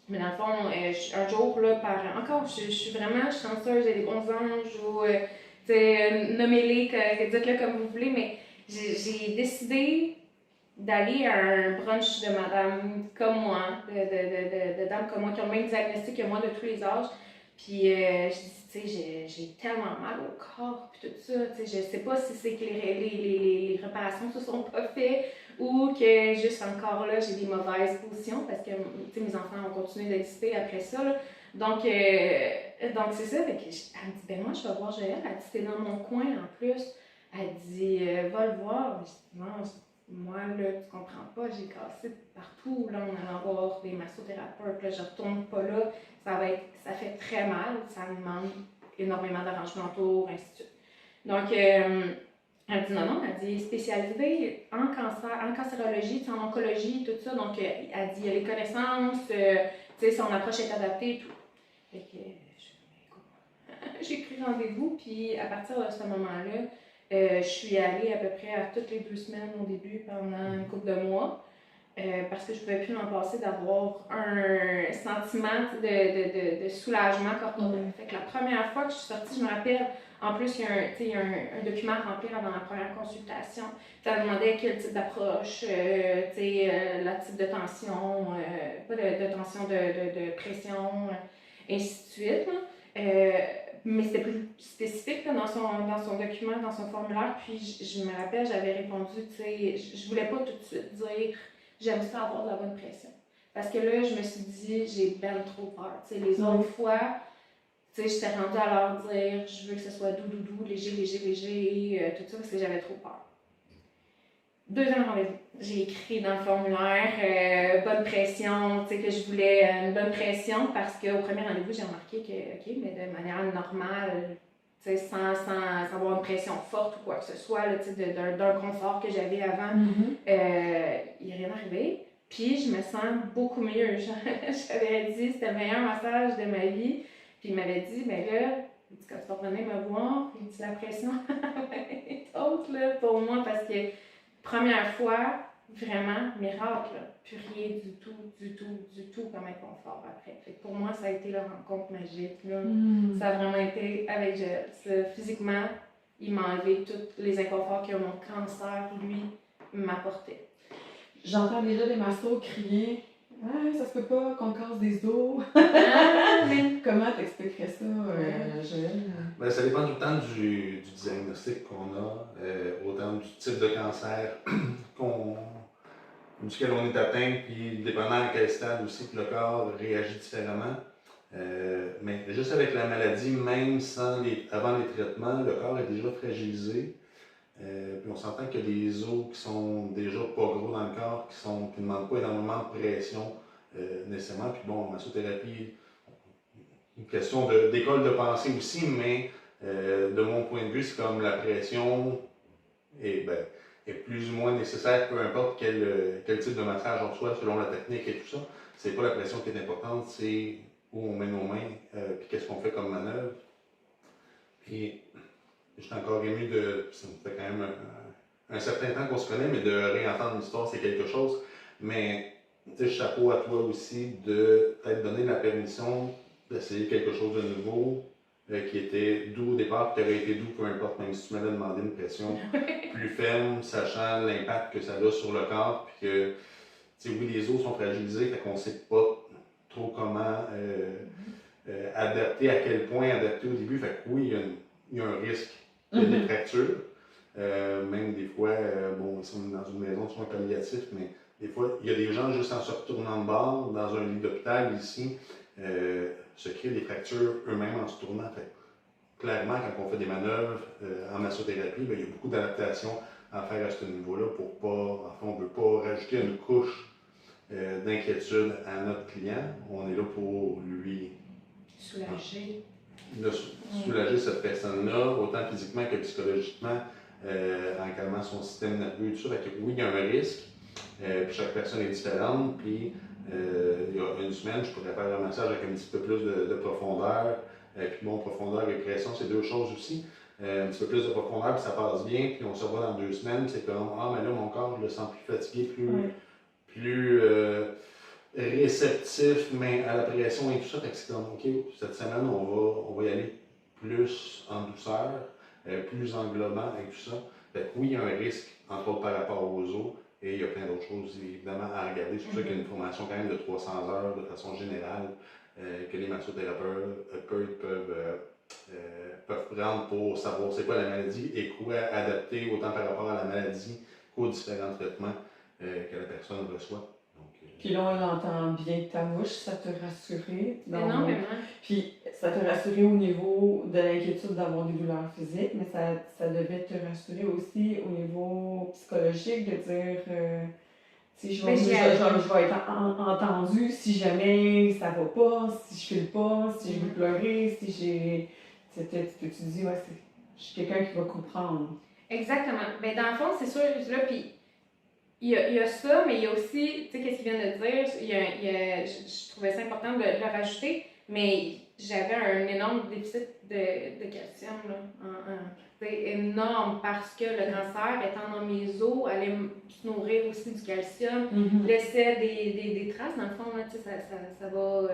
Mais dans le fond, un jour, là, encore, je suis vraiment chanceuse, j'ai des bons anges, ou, nommez-les, dites-le comme vous voulez, mais j'ai décidé d'aller à un brunch de madame comme moi, de dames comme moi, qui ont le même diagnostic que moi de tous les âges. Puis je dis, tu sais, j'ai tellement mal au corps, puis tout ça, tu sais, je sais pas si c'est que les réparations se sont pas faites ou que juste encore là, j'ai des mauvaises positions parce que, tu sais, mes enfants ont continué d'exister après ça, là. Donc c'est ça, fait que elle me dit, ben moi, je vais voir Joël, elle dit, c'est dans mon coin en plus. Elle dit, va le voir. Je dis, non, moi, là, tu comprends pas, j'ai cassé partout, là, on allait voir des massothérapeutes, là, je retourne pas là, ça fait très mal, ça me demande énormément d'arrangements autour, ainsi de suite. Donc, elle dit non, elle dit spécialisée en cancer, en cancérologie, en oncologie, tout ça, donc elle dit il y a les connaissances, tu sais, son approche est adaptée et tout. Fait que, j'ai pris rendez-vous, puis à partir de ce moment-là, je suis allée à peu près à toutes les 2 semaines au début pendant une couple de mois. Parce que je ne pouvais plus m'en passer d'avoir un sentiment de soulagement corporel. Fait que la première fois que je suis sortie, je me rappelle, en plus, il y a un document à remplir avant la première consultation. Ça demandait quel type d'approche, la type de tension, pas de tension, de pression, ainsi de suite. Mais c'était plus spécifique là, dans son document, dans son formulaire. Puis je me rappelle, j'avais répondu, je voulais pas tout de suite dire j'aime ça avoir de la bonne pression. Parce que là, je me suis dit, j'ai bien trop peur. T'sais, les autres fois, j'étais rendue à leur dire, je veux que ce soit doux, léger, tout ça, parce que j'avais trop peur. 2e rendez-vous. J'ai écrit dans le formulaire, bonne pression, que je voulais une bonne pression, parce qu'au premier rendez-vous, j'ai remarqué que, OK, mais de manière normale, sans avoir une pression forte ou quoi que ce soit, d'un confort que j'avais avant, il n'y a rien arrivé. Puis je me sens beaucoup mieux. J'avais dit c'était le meilleur massage de ma vie. Puis il m'avait dit, ben là, quand tu vas revenir me voir, il dit la pression est haute là, pour moi parce que première fois, vraiment, miracle, plus rien du tout comme inconfort après. Fait que pour moi, ça a été la rencontre magique. Là. Ça a vraiment été avec Joël. Physiquement, il m'a enlevé tous les inconforts que mon cancer, lui, m'apportait. J'entends déjà des massos crier « Ouais, ça se peut pas qu'on casse des os. » Comment t'expliquerais ça, Joël? Ben, ça dépend tout le temps du diagnostic qu'on a, autant du type de cancer duquel on est atteint, puis dépendant à quel stade aussi que le corps réagit différemment. Mais juste avec la maladie, même avant les traitements, le corps est déjà fragilisé. Puis on s'entend qu'il y a des os qui sont déjà pas gros dans le corps, qui ne demandent pas énormément de pression nécessairement. Puis bon, en massothérapie, une question d'école de pensée aussi, mais de mon point de vue, c'est comme la pression est plus ou moins nécessaire, peu importe quel type de massage on reçoit selon la technique et tout ça. C'est pas la pression qui est importante, c'est où on met nos mains, puis qu'est-ce qu'on fait comme manœuvre. Puis, je suis encore ému ça me fait quand même un certain temps qu'on se connaît, mais de réentendre l'histoire, c'est quelque chose. Mais, tu sais, chapeau à toi aussi de t'être donné la permission d'essayer quelque chose de nouveau, qui était doux au départ, qui aurait été doux, peu importe, même si tu m'avais demandé une pression plus ferme, sachant l'impact que ça a sur le corps, puis que, tu sais, oui, les os sont fragilisés, fait qu'on ne sait pas trop comment adapter, à quel point adapter au début. Fait que oui, il y a un risque de des fractures. Même des fois, bon, si on est dans une maison de soins palliatifs, mais des fois, il y a des gens juste en se retournant de bord, dans un lit d'hôpital ici, se créent des fractures eux-mêmes en se tournant. Fait, clairement, quand on fait des manœuvres en massothérapie, il y a beaucoup d'adaptations à faire à ce niveau-là pour pas, on ne veut pas rajouter une couche d'inquiétude à notre client. On est là pour lui soulager. Soulager cette personne-là, autant physiquement que psychologiquement, en calmant son système nerveux et tout ça. Fait que oui, il y a un risque, puis chaque personne est différente, puis il y a une semaine, je pourrais faire un massage avec un petit peu plus de profondeur, puis bon, profondeur et pression, c'est deux choses aussi. Un petit peu plus de profondeur, puis ça passe bien, puis on se revoit dans 2 semaines, c'est comme, ah, mais là, mon corps, je le sens plus fatigué, plus réceptif, mais à la pression et tout ça. Fait que c'est comme, OK, cette semaine, on va y aller plus en douceur, plus englobant et tout ça. Fait que oui, il y a un risque, entre autres par rapport aux os, et il y a plein d'autres choses évidemment à regarder. C'est pour ça qu'il y a une formation quand même de 300 heures de façon générale que les massothérapeutes peuvent prendre pour savoir c'est quoi la maladie et quoi adapter autant par rapport à la maladie qu'aux différents traitements que la personne reçoit. Puis là, on entend bien ta bouche, ça t'a rassuré. Énormément. Puis ça t'a rassuré au niveau de l'inquiétude d'avoir des douleurs physiques, mais ça devait te rassurer aussi au niveau psychologique de dire si je vais être entendue si jamais ça va pas, si je file pas, si je veux pleurer, si j'ai. Tu dis, ouais, je suis quelqu'un qui va comprendre. Exactement. Ben, dans le fond, c'est sûr, là, puis il y a ça, mais il y a aussi, tu sais, qu'est-ce qu'il vient de dire, je trouvais ça important de le rajouter, mais j'avais un énorme déficit de calcium, là, c'est énorme, parce que le cancer, étant dans mes os, allait se nourrir aussi du calcium, laissait des traces, dans le fond, là, tu sais, ça va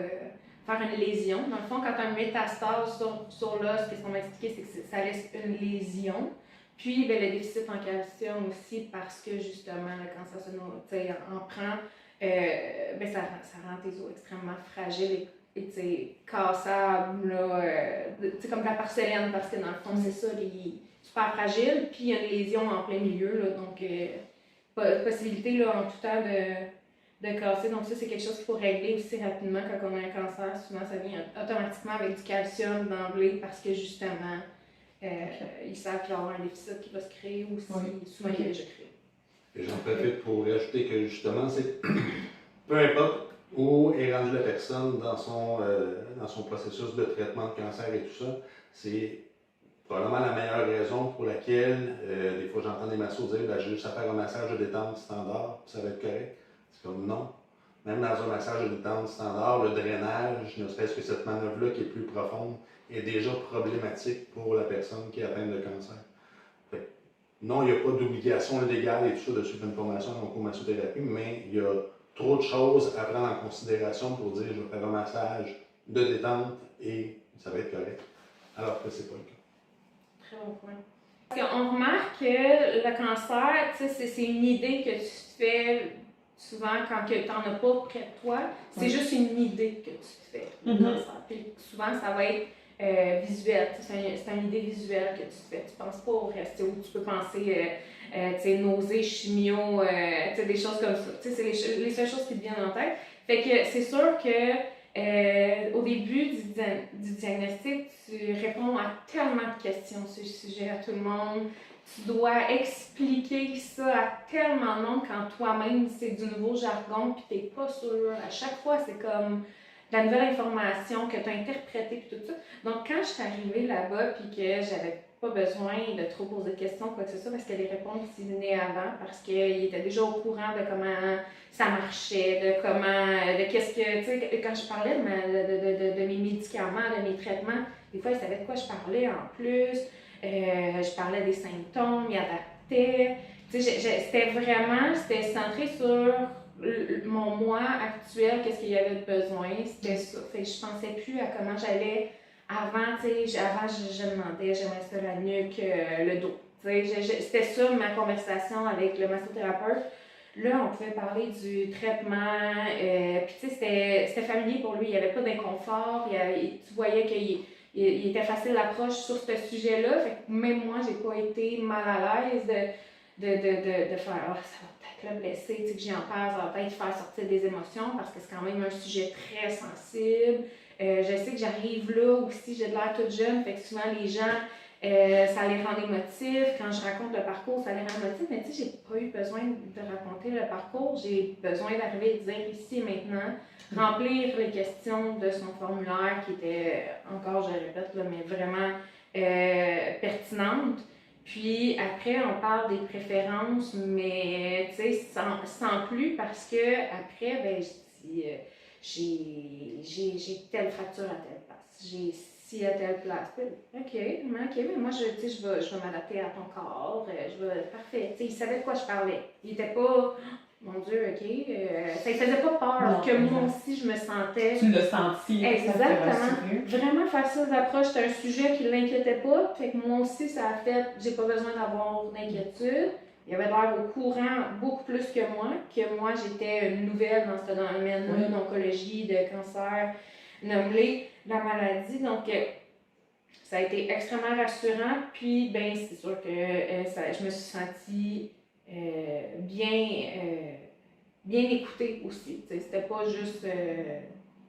faire une lésion. Dans le fond, quand tu as une métastase sur l'os, qu'est-ce qu'on m'a expliqué, c'est que ça laisse une lésion. Puis, ben, le déficit en calcium aussi, parce que justement, le cancer en prend, ben, ça rend tes os extrêmement fragiles et cassables, comme de la porcelaine, parce que dans le fond, c'est ça, il est super fragile, puis il y a une lésion en plein milieu, là, donc possibilité là, en tout temps de casser. Donc, ça, c'est quelque chose qu'il faut régler aussi rapidement quand on a un cancer. Souvent, ça vient automatiquement avec du calcium d'emblée, parce que justement, ils savent qu'il va y avoir un déficit qui va se créer aussi, souvent il est déjà créé. Et j'en profite pour rajouter que justement, c'est peu importe où est rendue la personne dans son processus de traitement de cancer et tout ça, c'est probablement la meilleure raison pour laquelle, des fois j'entends des massos dire j'ai juste à faire un massage de détente standard, ça va être correct. C'est comme non. Même dans un massage de détente standard, le drainage, ne serait-ce que cette manœuvre-là qui est plus profonde, est déjà problématique pour la personne qui est atteinte de cancer. Fait, non, il n'y a pas d'obligation légale et tout ça de suivre une formation en oncomassothérapie, mais il y a trop de choses à prendre en considération pour dire je vais faire un massage de détente et ça va être correct. Alors que c'est pas le cas. Très bon point. Parce qu'on remarque que le cancer, tu sais, c'est une idée que tu te fais souvent quand tu n'en as pas près de toi. C'est juste une idée que tu te fais du cancer. Puis souvent, ça va être visuel. C'est une idée visuelle que tu te fais. Tu ne penses pas au reste. Où tu peux penser nausées, chimio, des choses comme ça. C'est les seules choses qui te viennent en tête. Fait que c'est sûr que au début du diagnostic, tu réponds à tellement de questions sur le sujet à tout le monde. Tu dois expliquer ça à tellement de monde quand toi-même c'est du nouveau jargon puis t'es pas sûr. À chaque fois, c'est comme de la nouvelle information que tu as interprétée puis tout ça. Donc, quand je suis arrivée là-bas puis que j'avais pas besoin de trop poser de questions, quoi que ce soit, parce que les réponses y venaient avant, parce qu'ils étaient déjà au courant de comment ça marchait, de qu'est-ce que, tu sais, quand je parlais de mes médicaments, de mes traitements, des fois, ils savaient de quoi je parlais en plus. Je parlais des symptômes, ils adaptaient. Tu sais, c'était centré sur mon moi actuel, qu'est-ce qu'il y avait de besoin, c'était ça. Fait que je pensais plus à comment j'allais avant, tu sais, avant je demandais, j'aimais ça la nuque, le dos. Tu sais, c'était ça ma conversation avec le massothérapeute. Là, on pouvait parler du traitement, puis tu sais, c'était familier pour lui, il n'y avait pas d'inconfort, tu voyais qu'il était facile l'approche sur ce sujet-là. Fait que même moi, j'ai pas été mal à l'aise de faire « Ah, ça va peut-être le blesser, tu sais, que j'y en parle, ça va peut-être faire sortir des émotions parce que c'est quand même un sujet très sensible. Je sais que j'arrive là aussi, j'ai de l'air toute jeune, fait que souvent les gens, ça les rend émotifs. Quand je raconte le parcours, ça les rend émotifs, mais tu sais, j'ai pas eu besoin de raconter le parcours. J'ai besoin d'arriver et de dire ici et maintenant, remplir les questions de son formulaire qui était, encore je répète, là, mais vraiment pertinente. Puis après, on parle des préférences, mais tu sais, sans plus, parce que après, ben, je dis, j'ai telle fracture à telle place, j'ai ci à telle place. OK, mais moi, je vais m'adapter à ton corps, parfait. Tu sais, il savait de quoi je parlais. Il était pas, mon Dieu, OK, ça ne faisait pas peur Non, que moi aussi, je me sentais. Tu l'as senti. Exactement. Vraiment facile d'approche. C'était un sujet qui ne l'inquiétait pas. Fait que moi aussi, ça a fait, j'ai pas besoin d'avoir d'inquiétude. Il avait l'air au courant beaucoup plus que moi j'étais une nouvelle dans ce domaine-là, d'oncologie, de cancer, nommé la maladie. Donc, ça a été extrêmement rassurant. Puis, ben, c'est sûr que je me suis sentie bien écoutée aussi. C'était pas juste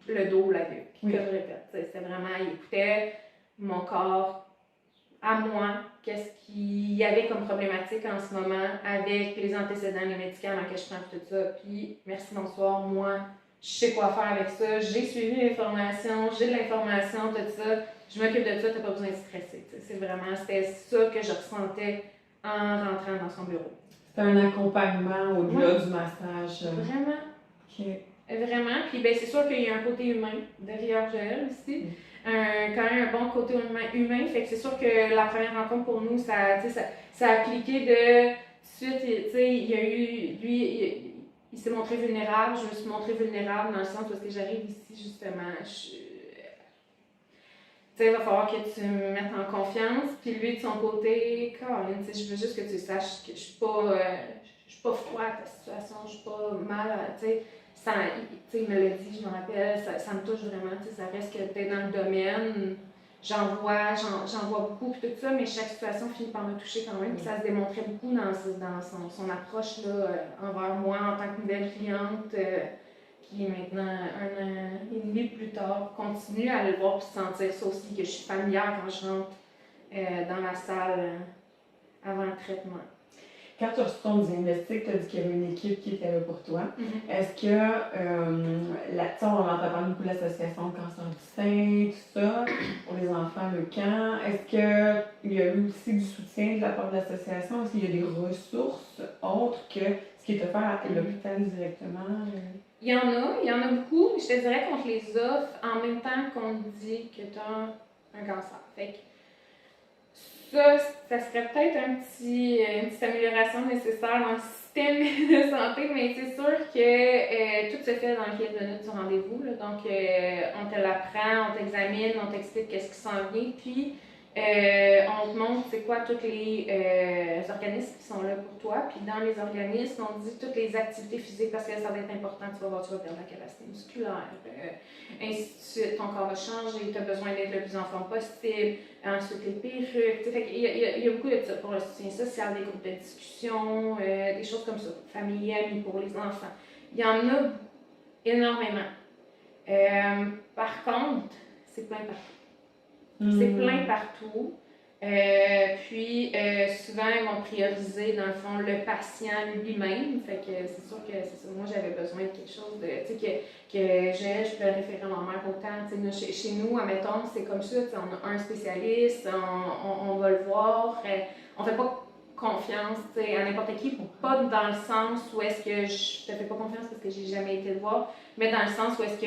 le dos, la nuque, comme je répète. C'était vraiment, il écoutait mon corps à moi, qu'est-ce qu'il y avait comme problématique en ce moment avec les antécédents, les médicaments que je prends, tout ça. Puis, merci, bonsoir, moi, je sais quoi faire avec ça, j'ai suivi les formations, j'ai de l'information, tout ça, je m'occupe de ça, t'as pas besoin de stresser. C'était ça que je ressentais en rentrant dans son bureau. C'est un accompagnement au-delà du massage. Vraiment. Okay. Vraiment. Puis ben, c'est sûr qu'il y a un côté humain derrière Joël aussi. Quand même un bon côté humain. Fait que c'est sûr que la première rencontre pour nous, ça a cliqué de suite. Il y a eu. Lui, il s'est montré vulnérable. Je me suis montrée vulnérable dans le sens parce que j'arrive ici justement. Il va falloir que tu me mettes en confiance. Puis lui, de son côté, Caroline, je veux juste que tu saches que je suis pas froide à ta situation, je suis pas mal, il me l'a dit, je me rappelle, ça me touche vraiment, ça reste que t'es dans le domaine, j'en vois beaucoup, puis tout ça, mais chaque situation finit par me toucher quand même, puis ça se démontrait beaucoup dans son approche là, envers moi en tant que nouvelle cliente, qui est maintenant 1 an et demi plus tard, continue à le voir et sentir ça aussi, que je suis familière quand je rentre dans la salle avant le traitement. Quand tu as reçu ton diagnostic, tu as dit qu'il y avait une équipe qui était là pour toi. Mm-hmm. Est-ce que, on entend parler beaucoup de l'association de cancer du sein, tout ça, pour les enfants, le camp. Est-ce qu'il y a eu aussi du soutien de la part de l'association? Est-ce qu'il y a des ressources autres que ce qui est offert à l'hôpital directement? Il y en a beaucoup. Je te dirais qu'on te les offre en même temps qu'on te dit que tu as un cancer. Fait que ça serait peut-être une petite amélioration nécessaire dans le système de santé, mais c'est sûr que tout se fait dans les 15 minutes du rendez-vous. Là. Donc, on te l'apprend, on t'examine, on t'explique qu'est-ce qui s'en vient, puis on te montre c'est quoi tous les organismes qui sont là pour toi. Puis dans les organismes, on dit toutes les activités physiques parce que ça va être important. Tu vas perdre la capacité musculaire, ainsi de suite. Ton corps va changer, tu as besoin d'être le plus en forme possible. Ensuite, les perruques. Fait il y a beaucoup de ça pour le soutien social, des groupes de discussion, des choses comme ça. Famille, amis pour les enfants. Il y en a énormément. Par contre, c'est plein partout. C'est plein partout. Puis, souvent, ils vont prioriser, dans le fond, le patient lui-même. Fait que c'est sûr que c'est ça. Moi, j'avais besoin de quelque chose de, tu sais, que je peux référer à ma mère autant. Tu sais, chez nous, admettons, c'est comme ça. On a un spécialiste, on va le voir. On fait pas confiance à n'importe qui, pas dans le sens où est-ce que je te fais pas confiance parce que j'ai jamais été le voir, mais dans le sens où est-ce que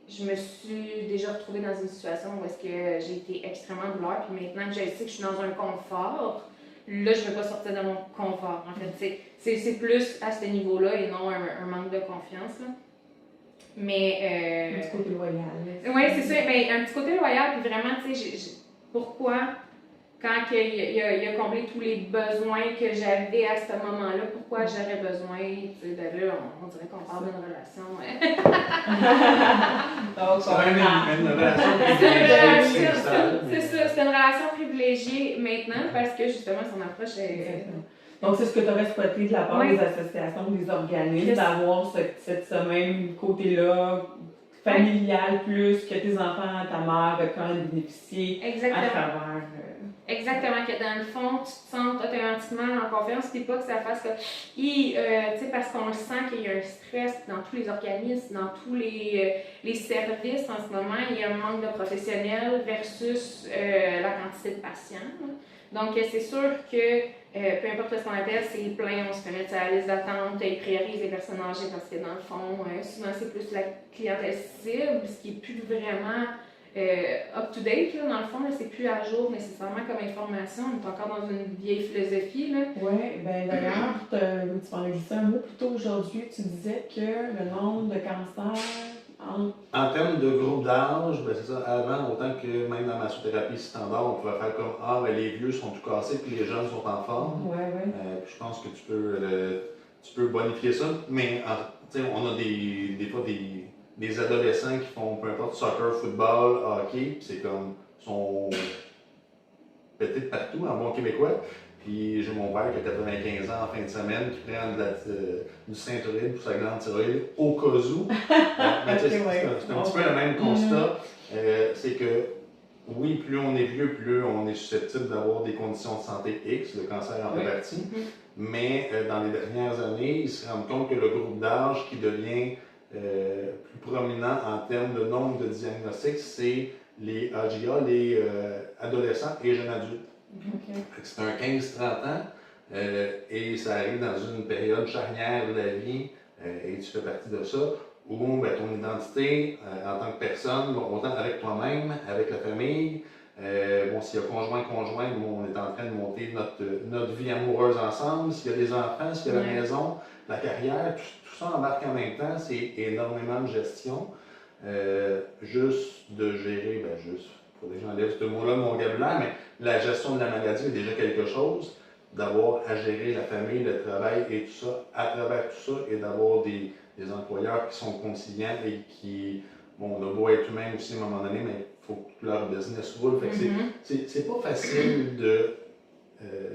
je me suis déjà retrouvée dans une situation où est-ce que j'ai été extrêmement douleur, puis maintenant que je sais que je suis dans un confort, là, je ne veux pas sortir de mon confort. En fait, c'est plus à ce niveau-là et non un manque de confiance. Là. Mais. Un petit côté loyal. Oui, c'est ça. Ben, un petit côté loyal, puis vraiment, tu sais, pourquoi. Quand il a comblé tous les besoins que j'avais à ce moment-là, pourquoi j'aurais besoin, tu sais, de là, on dirait qu'on parle d'une relation. Donc, c'est quand même une relation privilégiée. C'est ça, c'est une relation privilégiée maintenant parce que justement son approche est. Donc, c'est ce que tu aurais souhaité de la part des associations, des organismes, d'avoir ce même côté-là familial plus que tes enfants, ta mère, quand même bénéficier à travers. Exactement, que dans le fond, tu te sens automatiquement en confiance, puis pas que ça fasse que. Tu sais, parce qu'on le sent qu'il y a un stress dans tous les organismes, dans tous les services en ce moment, il y a un manque de professionnels versus la quantité de patients. Donc, c'est sûr que peu importe ce qu'on appelle, c'est plein, on se fait mettre sur la liste d'attente, ils priorisent les personnes âgées parce que dans le fond, souvent c'est plus la clientèle cible, ce qui n'est plus vraiment. Up-to-date, dans le fond, c'est plus à jour nécessairement comme information. On est encore dans une vieille philosophie. Oui, bien d'ailleurs, tu m'en as glissé un mot plus tôt aujourd'hui. Tu disais que le nombre de cancers. En termes de groupe d'âge, ben c'est ça. Avant, autant que même dans la massothérapie standard, on pouvait faire comme ben les vieux sont tout cassés puis les jeunes sont en forme. Oui, oui. Je pense que tu peux bonifier ça. Mais on a des fois des adolescents qui font peu importe soccer, football, hockey, c'est comme sont pétés de partout en bon québécois. Puis j'ai mon père qui a 95 ans en fin de semaine qui prend du Synthroid pour sa glande thyroïde au cas où. C'est un petit peu le même constat. C'est que oui, plus on est vieux, plus on est susceptible d'avoir des conditions de santé X, le cancer en fait partie. Mais dans les dernières années, ils se rendent compte que le groupe d'âge qui devient plus prominent en termes de nombre de diagnostics, c'est les AGA, les adolescents et jeunes adultes. C'est un 15-30 ans et ça arrive dans une période charnière de la vie et tu fais partie de ça où ton identité en tant que personne, autant avec toi-même, avec la famille, s'il y a conjoint, on est en train de monter notre vie amoureuse ensemble, s'il y a des enfants, s'il y a la maison, la carrière, tout ça embarque en même temps, c'est énormément de gestion. Juste de gérer, il faudrait que j'enlève ce mot-là de mon vocabulaire, mais la gestion de la maladie est déjà quelque chose. D'avoir à gérer la famille, le travail et tout ça, à travers tout ça, et d'avoir des employeurs qui sont conciliants et qui, on a beau être humain aussi à un moment donné, mais il faut que leur business roule. Fait que c'est pas facile de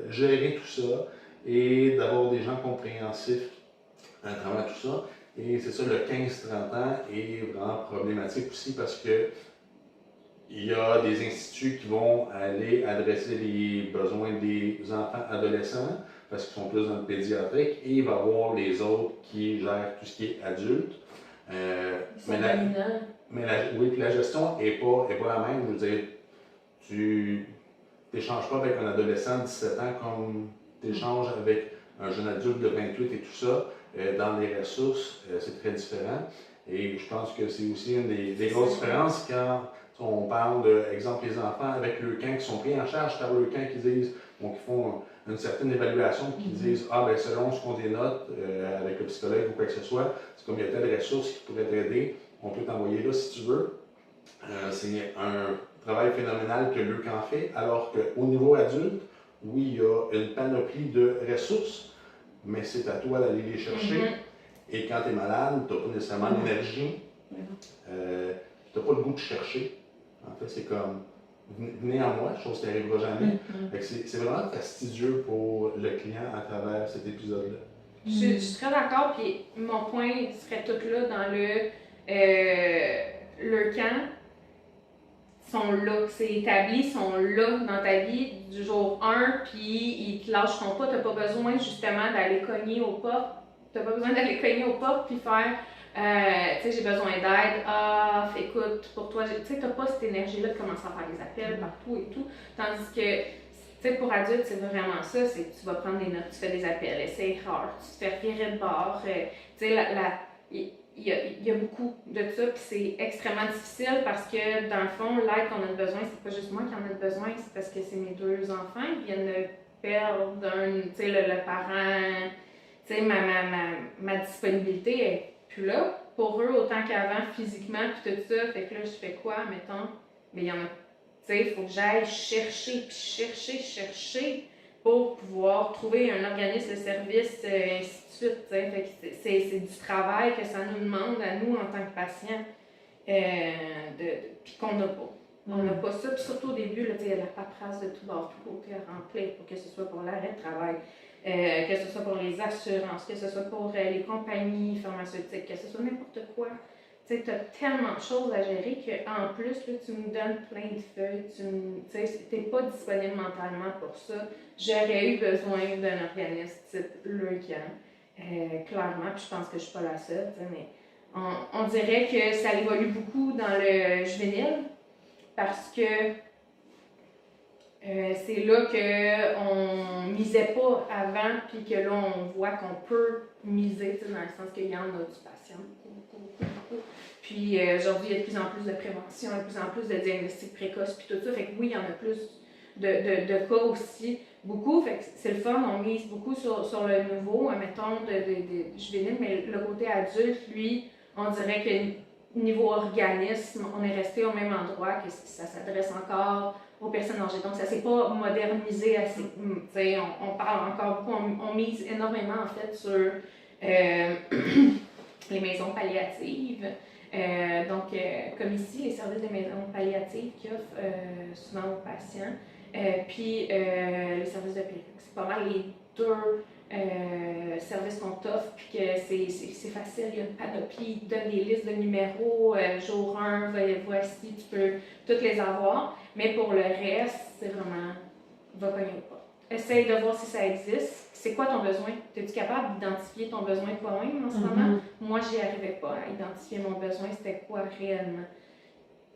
gérer tout ça et d'avoir des gens compréhensifs à travers tout ça. Et c'est ça, le 15-30 ans est vraiment problématique aussi parce que il y a des instituts qui vont aller adresser les besoins des enfants adolescents parce qu'ils sont plus dans le pédiatrique et il va y avoir les autres qui gèrent tout ce qui est adulte. Puis la gestion n'est pas la même. Je veux dire, tu n'échanges pas avec un adolescent de 17 ans comme tu échanges avec un jeune adulte de 28 et tout ça. Dans les ressources, c'est très différent. Et je pense que c'est aussi une des grosses différences quand On parle de, exemple, les enfants avec le camp qui sont pris en charge par le camp qui disent, donc ils font une certaine évaluation, qui disent, ah ben selon ce qu'on dénote avec le psychologue ou quoi que ce soit, c'est comme il y a telle ressource qui pourrait t'aider, on peut t'envoyer là si tu veux. C'est un travail phénoménal que le camp fait, alors qu'au niveau adulte, oui, il y a une panoplie de ressources, mais c'est à toi d'aller les chercher. Et quand tu es malade, tu n'as pas nécessairement l'énergie, tu n'as pas le goût de chercher. En fait, c'est comme, venez à moi, chose qui n'arrivera jamais. C'est vraiment fastidieux pour le client à travers cet épisode-là. Je suis très d'accord, puis mon point serait tout là dans le camp. Sont là, c'est établi, sont là dans ta vie du jour 1, puis ils te lâcheront pas. Tu n'as pas besoin justement d'aller cogner aux portes. Tu n'as pas besoin d'aller cogner aux portes puis faire tu sais, j'ai besoin d'aide. Ah, écoute, pour toi, tu sais, tu n'as pas cette énergie-là de commencer à faire des appels partout et tout. Tandis que, tu sais, pour adultes, c'est vraiment ça, c'est que tu vas prendre des notes, tu fais des appels, essaye hard, tu te fais virer de bord. Tu sais, il y a beaucoup de ça, puis c'est extrêmement difficile parce que, dans le fond, l'aide qu'on a besoin, c'est pas juste moi qui en ai besoin, c'est parce que c'est mes 2 enfants qui viennent de perdre tu sais, le parent, tu sais, ma disponibilité est plus là pour eux autant qu'avant, physiquement, puis tout ça. Fait que là, je fais quoi, mettons? Mais il y en a, tu sais, il faut que j'aille chercher, puis chercher pour pouvoir trouver un organisme de service, ainsi de suite. Fait que c'est du travail que ça nous demande à nous en tant que patients, puis qu'on n'a pas. On n'a pas ça, puis surtout au début, il y a de la paperasse de tout bord, tout côté à remplir, pour que ce soit pour l'arrêt de travail, que ce soit pour les assurances, que ce soit pour les compagnies pharmaceutiques, que ce soit n'importe quoi. Tu sais, tu as tellement de choses à gérer qu'en plus, là, tu me donnes plein de feuilles, tu n'es pas disponible mentalement pour ça. J'aurais eu besoin d'un organisme type le camp, clairement, puis je pense que je ne suis pas la seule, mais on dirait que ça évolue beaucoup dans le juvénile parce que c'est là qu'on misait pas avant, puis que là, on voit qu'on peut miser, dans le sens qu'il y en a du patient, beaucoup. Puis aujourd'hui, il y a de plus en plus de prévention, de plus en plus de diagnostic précoce, puis tout ça. Fait que oui, il y en a plus de cas aussi, beaucoup. Fait que c'est le fun, on mise beaucoup sur le nouveau, mettons, de juvénile, mais le côté adulte, lui, on dirait que niveau organisme, on est resté au même endroit, que ça s'adresse encore aux personnes âgées. Donc, ça ne s'est pas modernisé assez. On parle encore beaucoup, on mise énormément en fait sur les maisons palliatives. Comme ici, les services de maisons palliatives qui offrent souvent aux patients. Puis les services de pédiatrie. C'est pas mal les 2 services qu'on t'offre, puis que c'est facile, il y a une panoplie, ils te donnent des listes de numéros, jour 1, voici, tu peux toutes les avoir. Mais pour le reste, c'est vraiment, va cogner au pas. Essaye de voir si ça existe. C'est quoi ton besoin? Es-tu capable d'identifier ton besoin toi-même en ce moment? Moi, j'y arrivais pas à identifier mon besoin, c'était quoi réellement.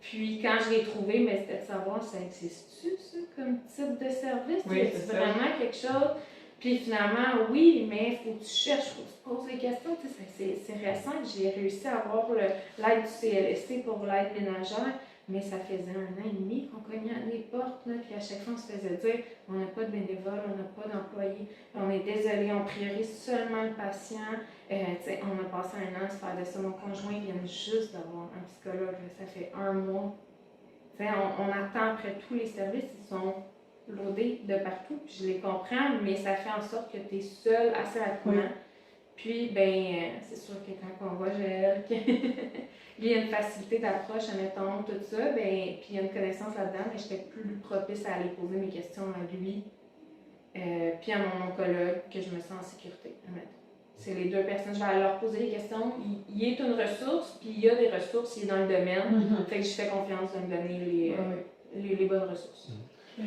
Puis quand je l'ai trouvé, mais c'était de savoir, ça existe-tu, ça, comme type de service? Oui, c'est vraiment quelque chose? Puis finalement, oui, mais il faut que tu cherches, il faut que tu te poses des questions. C'est récent que j'ai réussi à avoir l'aide du CLSC pour l'aide ménagère, mais ça faisait 1 an et demi qu'on cognait à des portes, là, puis à chaque fois on se faisait dire on n'a pas de bénévoles, on n'a pas d'employés, on est désolé, on priorise seulement le patient. On a passé 1 an à se faire de ça. Mon conjoint vient juste d'avoir un psychologue, là, ça fait 1 mois. On attend après tous les services, ils sont loadés de partout, puis je les comprends, mais ça fait en sorte que tu es seul assez rapidement. Oui. Puis, c'est sûr que quand on voit Joël, il y a une facilité d'approche, admettons, tout ça, puis il y a une connaissance là-dedans, mais j'étais plus propice à aller poser mes questions à lui, puis à mon oncologue, que je me sens en sécurité, admettons. C'est les 2 personnes, je vais aller leur poser des questions. Il est une ressource, puis il y a des ressources, il est dans le domaine, fait que je fais confiance de me donner les bonnes ressources.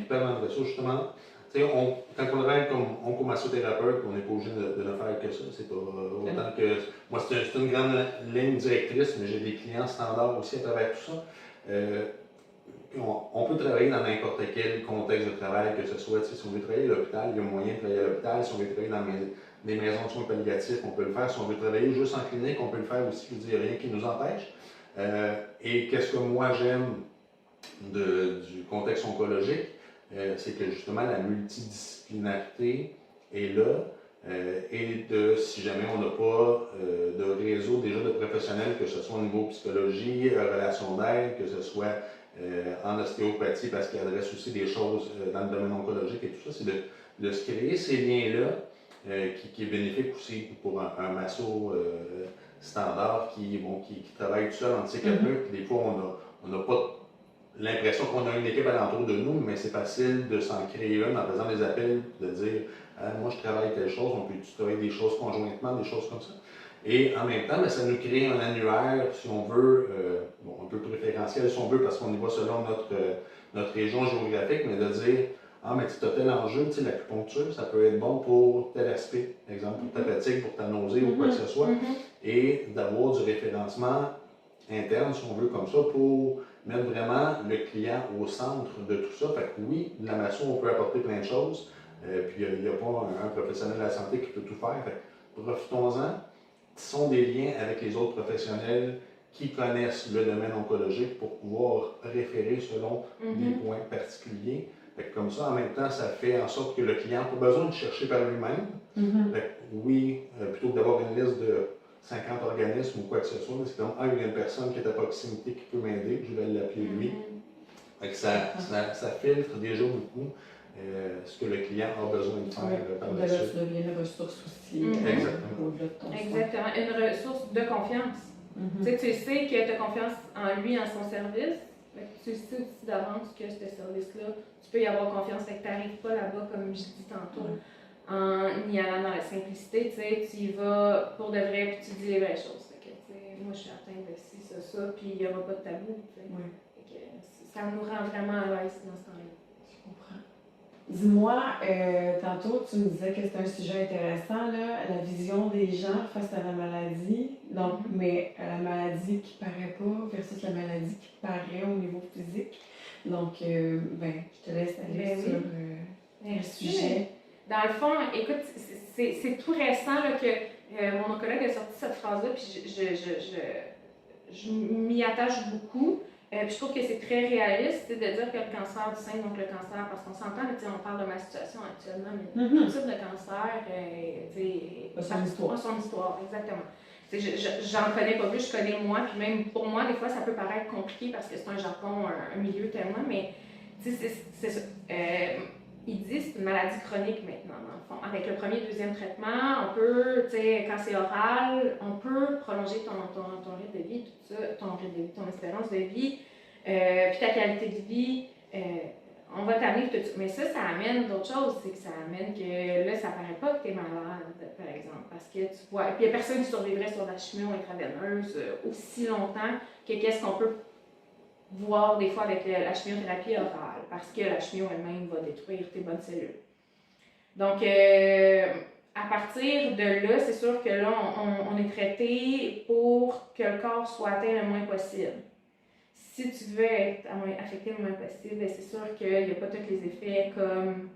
Tellement de ressources, justement. Quand on travaille comme oncomassothérapeute, on n'est pas obligé de ne faire que ça. C'est pas autant que. Moi, c'est une grande ligne directrice, mais j'ai des clients standards aussi à travers tout ça. On peut travailler dans n'importe quel contexte de travail, que ce soit, si on veut travailler à l'hôpital, il y a moyen de travailler à l'hôpital. Si on veut travailler dans des maisons de soins palliatifs, on peut le faire. Si on veut travailler juste en clinique, on peut le faire aussi. Je veux dire, rien qui nous empêche. Et qu'est-ce que moi j'aime du contexte oncologique, c'est que justement la multidisciplinarité est là. Et si jamais on n'a pas de réseau déjà de professionnels, que ce soit au niveau psychologie, relation d'aide, que ce soit en ostéopathie, parce qu'il adresse aussi des choses dans le domaine oncologique et tout ça, c'est de se créer ces liens-là qui est bénéfique aussi pour un masso standard qui travaille tout seul entre ses quatre murs. Puis des fois, on n'a pas l'impression qu'on a une équipe alentour de nous, mais c'est facile de s'en créer une en faisant des appels, de dire moi je travaille telle chose, on peut travailler des choses conjointement, des choses comme ça. Et en même temps, ça nous crée un annuaire, si on veut, un peu préférentiel si on veut, parce qu'on y va selon notre région géographique, mais de dire mais tu as tel enjeu, tu sais, l'acupuncture, ça peut être bon pour tel aspect, par exemple pour ta fatigue, pour ta nausée ou quoi que ce soit, et d'avoir du référencement interne, si on veut, comme ça, pour mettre vraiment le client au centre de tout ça. Fait que oui, de la masso, on peut apporter plein de choses, puis il n'y a pas un professionnel de la santé qui peut tout faire. Fait que profitons-en. Tissons des liens avec les autres professionnels qui connaissent le domaine oncologique pour pouvoir référer selon des points particuliers. Fait que comme ça, en même temps, ça fait en sorte que le client n'a pas besoin de chercher par lui-même. Fait que oui, plutôt que d'avoir une liste de 50 organismes ou quoi que ce soit, mais c'est comme il y a une personne qui est à proximité qui peut m'aider, je vais l'appeler lui. Fait que ça filtre déjà beaucoup ce que le client a besoin de faire par la suite. Tu deviens une ressource aussi. Exactement. Une ressource de confiance. Tu sais que tu as confiance en lui, en son service. Tu sais aussi d'avance que ce service-là, tu peux y avoir confiance. Fait que tu n'arrives pas là-bas, comme je dis tantôt, en y allant dans la simplicité. Tu y vas pour de vrai, puis tu dis les vraies choses. Fait que, moi, je suis atteinte de ci, ça, puis il n'y aura pas de tabou. Ça nous rend vraiment à l'aise dans ce temps-là. Je comprends. Dis-moi, tantôt, tu me disais que c'était un sujet intéressant, là, la vision des gens face à la maladie. Donc, mais la maladie qui paraît pas versus la maladie qui paraît au niveau physique. Donc, je te laisse aller sur le sujet. Dans le fond, écoute, c'est tout récent là, que mon collègue a sorti cette phrase-là, puis je m'y attache beaucoup. Puis je trouve que c'est très réaliste de dire que le cancer du sein, donc le cancer, parce qu'on s'entend, on parle de ma situation actuellement, mais tout type de cancer, son histoire, exactement. J'en connais pas plus, je connais moi, puis même pour moi, des fois, ça peut paraître compliqué parce que c'est un jargon, un milieu tellement, mais c'est ça. Il dit que c'est une maladie chronique maintenant, dans le fond. Avec le premier, deuxième traitement, on peut, quand c'est oral, on peut prolonger ton rythme de vie, tout ça, ton rythme de vie, ton espérance de vie, puis ta qualité de vie. On va t'amener tout ça. Mais ça amène d'autres choses. C'est que ça amène que là, ça paraît pas que tu es malade, par exemple. Parce que tu vois. Et puis il n'y a personne qui survivrait sur la chimio intraveineuse aussi longtemps que qu'est-ce qu'on peut voir des fois avec la chimiothérapie orale, parce que la chimio elle-même va détruire tes bonnes cellules. Donc, à partir de là, c'est sûr que là, on est traité pour que le corps soit atteint le moins possible. Si tu veux être affecté le moins possible, c'est sûr qu'il n'y a pas tous les effets comme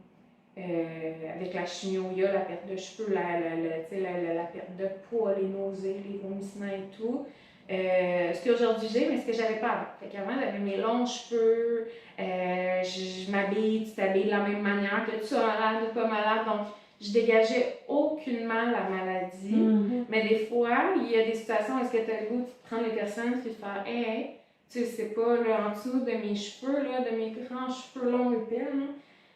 avec la chimio, il y a la perte de cheveux, la perte de poids, les nausées, les vomissements et tout. Ce qu'aujourd'hui j'ai, mais ce que j'avais pas avant. Fait qu'avant, j'avais mes longs cheveux, je m'habille, tu t'habilles de la même manière, que tu sois malade ou pas malade, donc je dégageais aucunement la maladie. Mais des fois, il y a des situations où est-ce que tu as le goût de prendre les personnes et de faire « Hey, tu sais pas, là, en dessous de mes cheveux, là, de mes grands cheveux longs épais,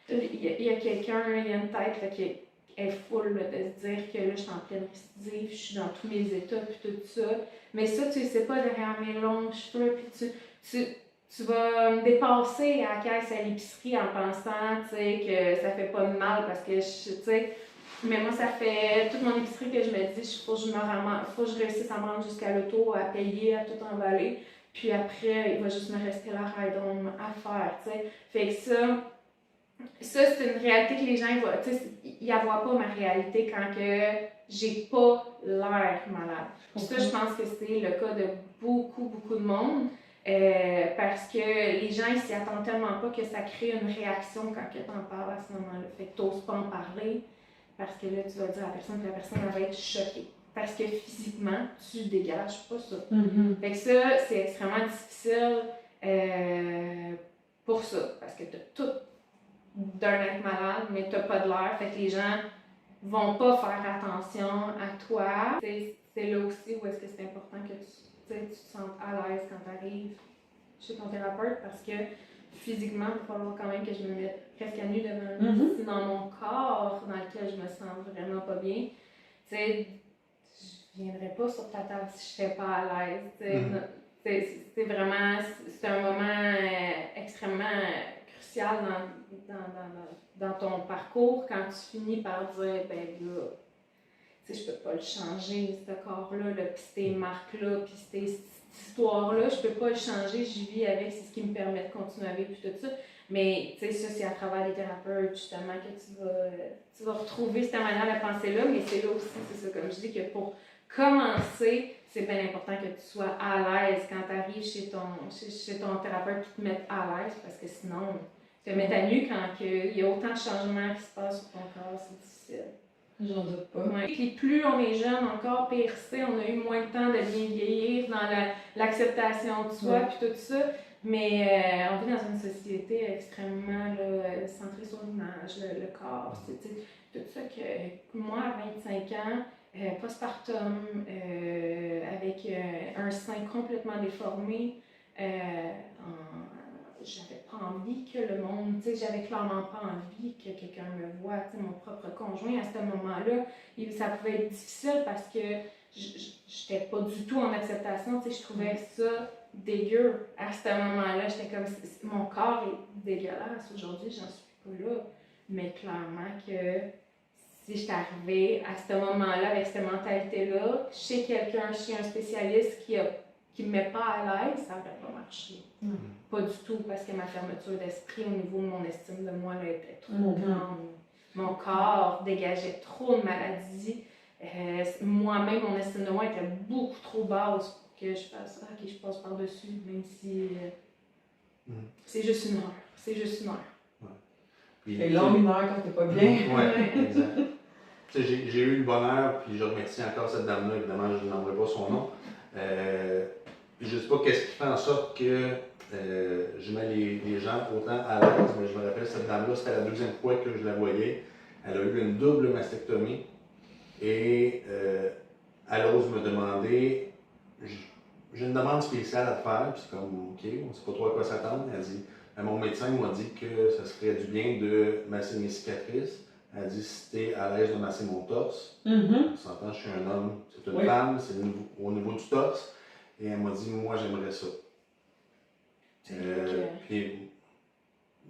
il y a quelqu'un, il y a une tête là, qui est full là, de se dire que là, je suis en pleine récidive, je suis dans tous mes états, puis tout ça. Mais ça, tu sais pas derrière mes longs cheveux, puis tu vas me dépasser à la caisse à l'épicerie en pensant, tu sais, que ça fait pas de mal parce que, tu sais, mais moi, ça fait toute mon épicerie que je me dis, faut que je réussisse à me rendre jusqu'à l'auto, à payer, à tout emballer, puis après, il va juste me rester la ride-on à faire, tu sais. Fait que ça, c'est une réalité que les gens, ils ne voient pas ma réalité quand que j'ai pas l'air malade. Ça, je pense que c'est le cas de beaucoup, beaucoup de monde. Parce que les gens, ils s'y attendent tellement pas que ça crée une réaction quand tu en parles à ce moment-là. Fait que tu n'oses pas en parler parce que là, tu vas dire à la personne que la personne elle va être choquée. Parce que physiquement, tu dégages pas ça. Fait que ça, c'est extrêmement difficile pour ça, parce que tu as tout d'un être malade, mais tu n'as pas de l'air, fait que les gens vont pas faire attention à toi. C'est là aussi où est-ce que c'est important que tu te sentes à l'aise quand tu arrives chez ton thérapeute, parce que physiquement, il va falloir quand même que je me mette presque à nu devant lui. Si dans mon corps, dans lequel je me sens vraiment pas bien, tu sais, je viendrais pas sur ta table si je n'étais pas à l'aise. C'est vraiment, c'est un moment extrêmement crucial dans ton parcours quand tu finis par dire, ben là, tu sais, je peux pas le changer, ce corps-là, là, puis ces marques-là, puis cette histoire-là, je peux pas le changer, j'y vis avec, c'est ce qui me permet de continuer à vivre, puis tout ça. Mais, tu sais, ça, c'est à travers les thérapeutes, justement, que tu vas retrouver cette manière de penser-là, mais c'est là aussi, c'est ça, comme je dis, que pour commencer, c'est bien important que tu sois à l'aise quand tu arrives chez ton thérapeute, qui te mette à l'aise, parce que sinon, te mettre à nu quand il y a autant de changements qui se passent sur ton corps, c'est difficile. J'en doute pas. Ouais. Puis plus on est jeune, encore pire c'est, on a eu moins de temps de bien vieillir dans l'acceptation de soi, puis tout ça. Mais on vit dans une société extrêmement là, centrée sur l'image, le corps. C'est tout ça que moi, à 25 ans, postpartum, avec un sein complètement déformé, j'avais pas envie que le monde, tu sais, j'avais clairement pas envie que quelqu'un me voie, tu sais, mon propre conjoint à ce moment-là, ça pouvait être difficile parce que j'étais pas du tout en acceptation, tu sais, je trouvais ça dégueu à ce moment-là, j'étais comme, mon corps est dégueulasse aujourd'hui, j'en suis pas là, mais clairement que si j'étais arrivée à ce moment-là avec cette mentalité-là, chez quelqu'un, chez un spécialiste qui me met pas à l'aise, ça n'aurait pas marché. Pas du tout, parce que ma fermeture d'esprit au niveau de mon estime de moi là, était trop grande. Mon corps dégageait trop de maladies. Moi-même, mon estime de moi était beaucoup trop basse pour que je fasse « Ok, je passe par-dessus », même si c'est juste une heure. C'est juste une heure. C'est long, une heure quand t'es pas bien. Oui, exact. J'ai eu le bonheur, puis je remercie encore cette dame-là, évidemment, je n'aimerais pas son nom. Je ne sais pas qu'est-ce qui fait en sorte que je mets les gens autant à l'aise, mais je me rappelle, cette dame-là, c'était la deuxième fois que je la voyais. Elle a eu une double mastectomie et elle ose me demander, j'ai une demande spéciale à te faire, puis c'est comme, OK, on ne sait pas trop à quoi s'attendre. Elle dit, mon médecin m'a dit que ça serait du bien de masser mes cicatrices. Elle dit, si tu es à l'aise de masser mon torse, on s'entend, je suis un homme, c'est une femme, c'est au niveau du torse. Et elle m'a dit, moi, j'aimerais ça. Puis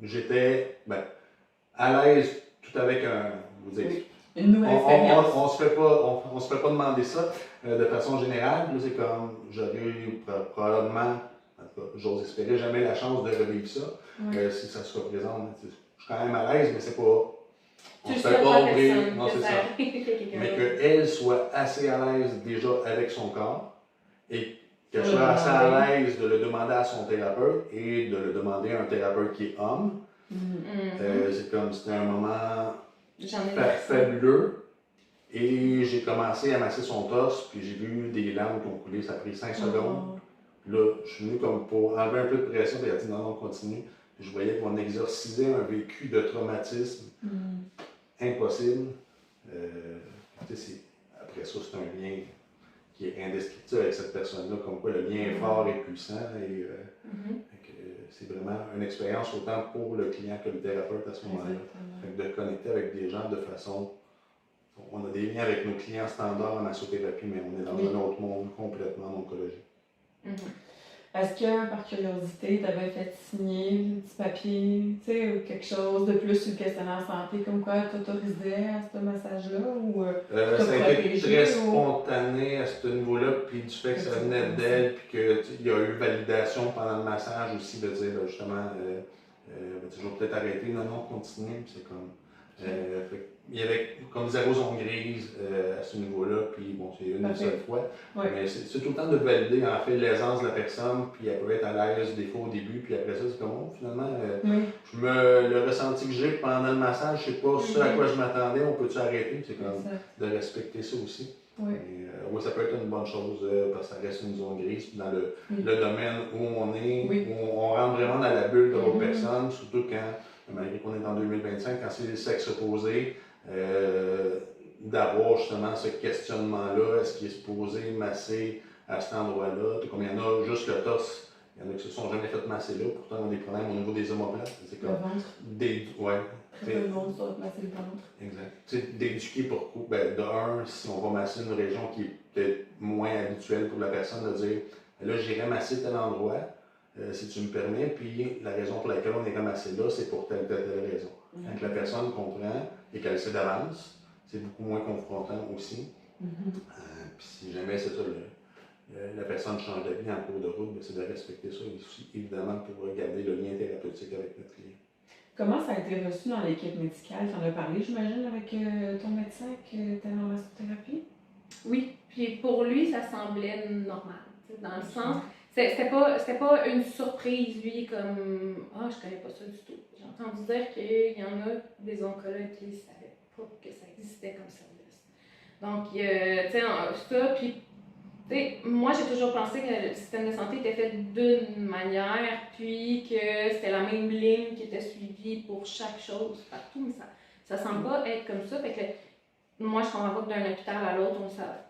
j'étais à l'aise tout avec une nouvelle expérience. On se fait pas demander ça de façon générale. Là, c'est comme, j'aurais eu probablement, j'ose espérer, jamais la chance de revivre ça. Si ça se représente, je suis quand même à l'aise, mais c'est pas... On se fait pas ouvrir, non, c'est ça. Mais qu'elle soit assez à l'aise déjà avec son corps et qu'elle soit assez à l'aise de le demander à son thérapeute et de le demander à un thérapeute qui est homme. C'est comme, c'était un moment fabuleux. Et j'ai commencé à masser son torse, puis j'ai vu des larmes qui ont coulé, ça a pris 5 secondes. Là, je suis venu comme pour enlever un peu de pression, puis elle a dit non, continue. Je voyais qu'on exorcisait un vécu de traumatisme impossible. Après ça, c'est un lien qui est indescriptible avec cette personne-là, comme quoi le lien est fort et puissant. Et c'est vraiment une expérience autant pour le client que le thérapeute à ce moment-là. De connecter avec des gens de façon... On a des liens avec nos clients standards en massothérapie, mais on est dans un autre monde complètement en oncologie. Est-ce que, par curiosité, tu avais fait signer un petit papier, tu sais, ou quelque chose de plus sur le questionnaire santé, comme quoi t'autorisais à ce massage-là, ou ça a été très spontané à ce niveau-là, puis du fait que ça venait d'elle, puis qu'il y a eu validation pendant le massage aussi, de dire, justement, tu vas peut-être arrêter, non, continue, puis c'est comme... il y avait comme zéro zone grise à ce niveau-là, puis bon, c'est une seule fois. Mais c'est tout le temps de valider en fait l'aisance de la personne, puis elle peut être à l'aise des fois au début, puis après ça, c'est comme finalement, le ressenti que j'ai pendant le massage, je sais pas ce à quoi je m'attendais, on peut-tu arrêter? C'est comme de respecter ça aussi. Oui, ça peut être une bonne chose parce que ça reste une zone grise. Puis dans le domaine où on est, Oui. où on rentre vraiment dans la bulle de l'autre personne, surtout quand, malgré qu'on est en 2025, quand c'est les sexes opposés, d'avoir justement ce questionnement-là, est-ce qu'il est supposé masser à cet endroit-là? Comme il y en a juste le torse, il y en a qui se sont jamais fait masser là, pourtant on a des problèmes au niveau des omoplates. C'est Le comme ventre. ouais. Très peu de monde sur masser le ventre. Exact. Tu sais, d'éduquer pour de un, si on va masser une région qui est peut-être moins habituelle pour la personne, de dire là, j'irai masser tel endroit, si tu me permets, puis la raison pour laquelle on irait masser là, c'est pour telle raison. Quand la personne comprend et qu'elle sait d'avance, c'est beaucoup moins confrontant aussi. Puis si jamais c'est ça, la personne change d'avis en cours de route, c'est de respecter ça aussi, évidemment, pour garder le lien thérapeutique avec notre client. Comment ça a été reçu dans l'équipe médicale? Tu en as parlé, j'imagine, avec ton médecin que tu es en massothérapie? Oui, puis pour lui, ça semblait normal. Dans le sens, c'était pas une surprise, lui, comme « Ah, je connais pas ça du tout ». J'ai entendu dire qu'il y en a des oncologues qui ne savaient pas que ça existait comme service. Donc, tu sais, ça, puis moi, j'ai toujours pensé que le système de santé était fait d'une manière, puis que c'était la même ligne qui était suivie pour chaque chose partout, mais ça semble pas être comme ça. Fait que moi, je comprends pas que d'un hôpital à l'autre, on ne savait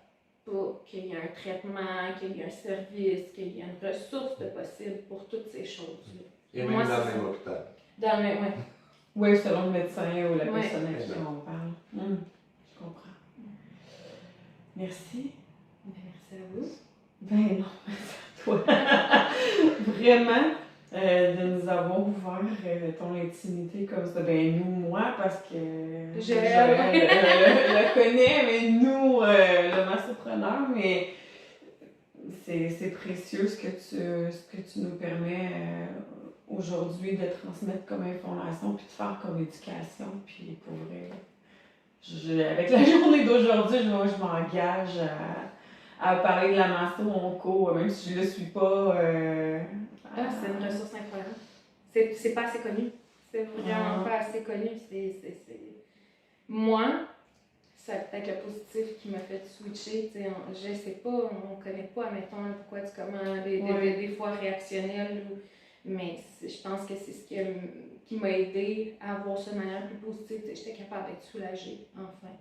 pas qu'il y a un traitement, qu'il y a un service, qu'il y a une ressource de possible pour toutes ces choses-là. Et même Moi, dans le c'est même hôpital. Dans le même, ouais. Oui, selon le médecin ou la Ouais. personne à qui on parle. Je comprends. Merci. Merci à vous. Ben non, merci à toi. Vraiment, de nous avoir ouvert ton intimité comme ça. Ben nous, moi, parce que Joël le connaît, mais nous, le massopreneur, mais c'est précieux ce que tu nous permets aujourd'hui de transmettre comme information, puis de faire comme éducation, puis pour vrai, avec la journée d'aujourd'hui, je m'engage à parler de la masso en cours, même si je ne le suis pas. C'est une ressource incroyable. C'est pas assez connu. C'est vraiment pas assez connu. Moi, c'est peut-être le positif qui m'a fait switcher. Je sais pas, on connaît pas, admettons, le pourquoi du comment, des fois réactionnels. Mais je pense que c'est ce qui m'a aidé à voir ça de manière plus positive. J'étais capable d'être soulagée, enfin.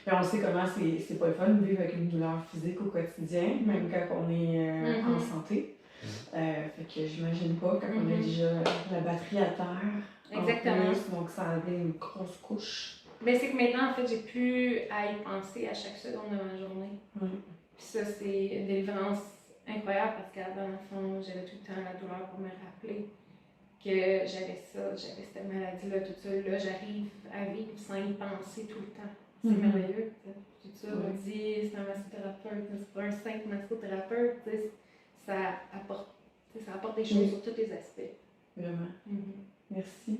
Mais on sait comment c'est pas le fun de vivre avec une douleur physique au quotidien, même quand on est en santé. Fait que j'imagine pas quand on a déjà la batterie à terre. Exactement. Plus, donc ça avait une grosse couche. Mais c'est que maintenant, en fait, j'ai plus à y penser à chaque seconde de ma journée. Puis ça, c'est une délivrance incroyable parce qu'avant, au fond, j'avais tout le temps la douleur pour me rappeler que j'avais cette maladie-là, tout ça. Là, j'arrive à vivre sans y penser tout le temps. C'est merveilleux. Tout ça, on dit, c'est un massothérapeute, c'est pas un simple massothérapeute. Ça apporte des choses sur tous les aspects. Vraiment. Merci.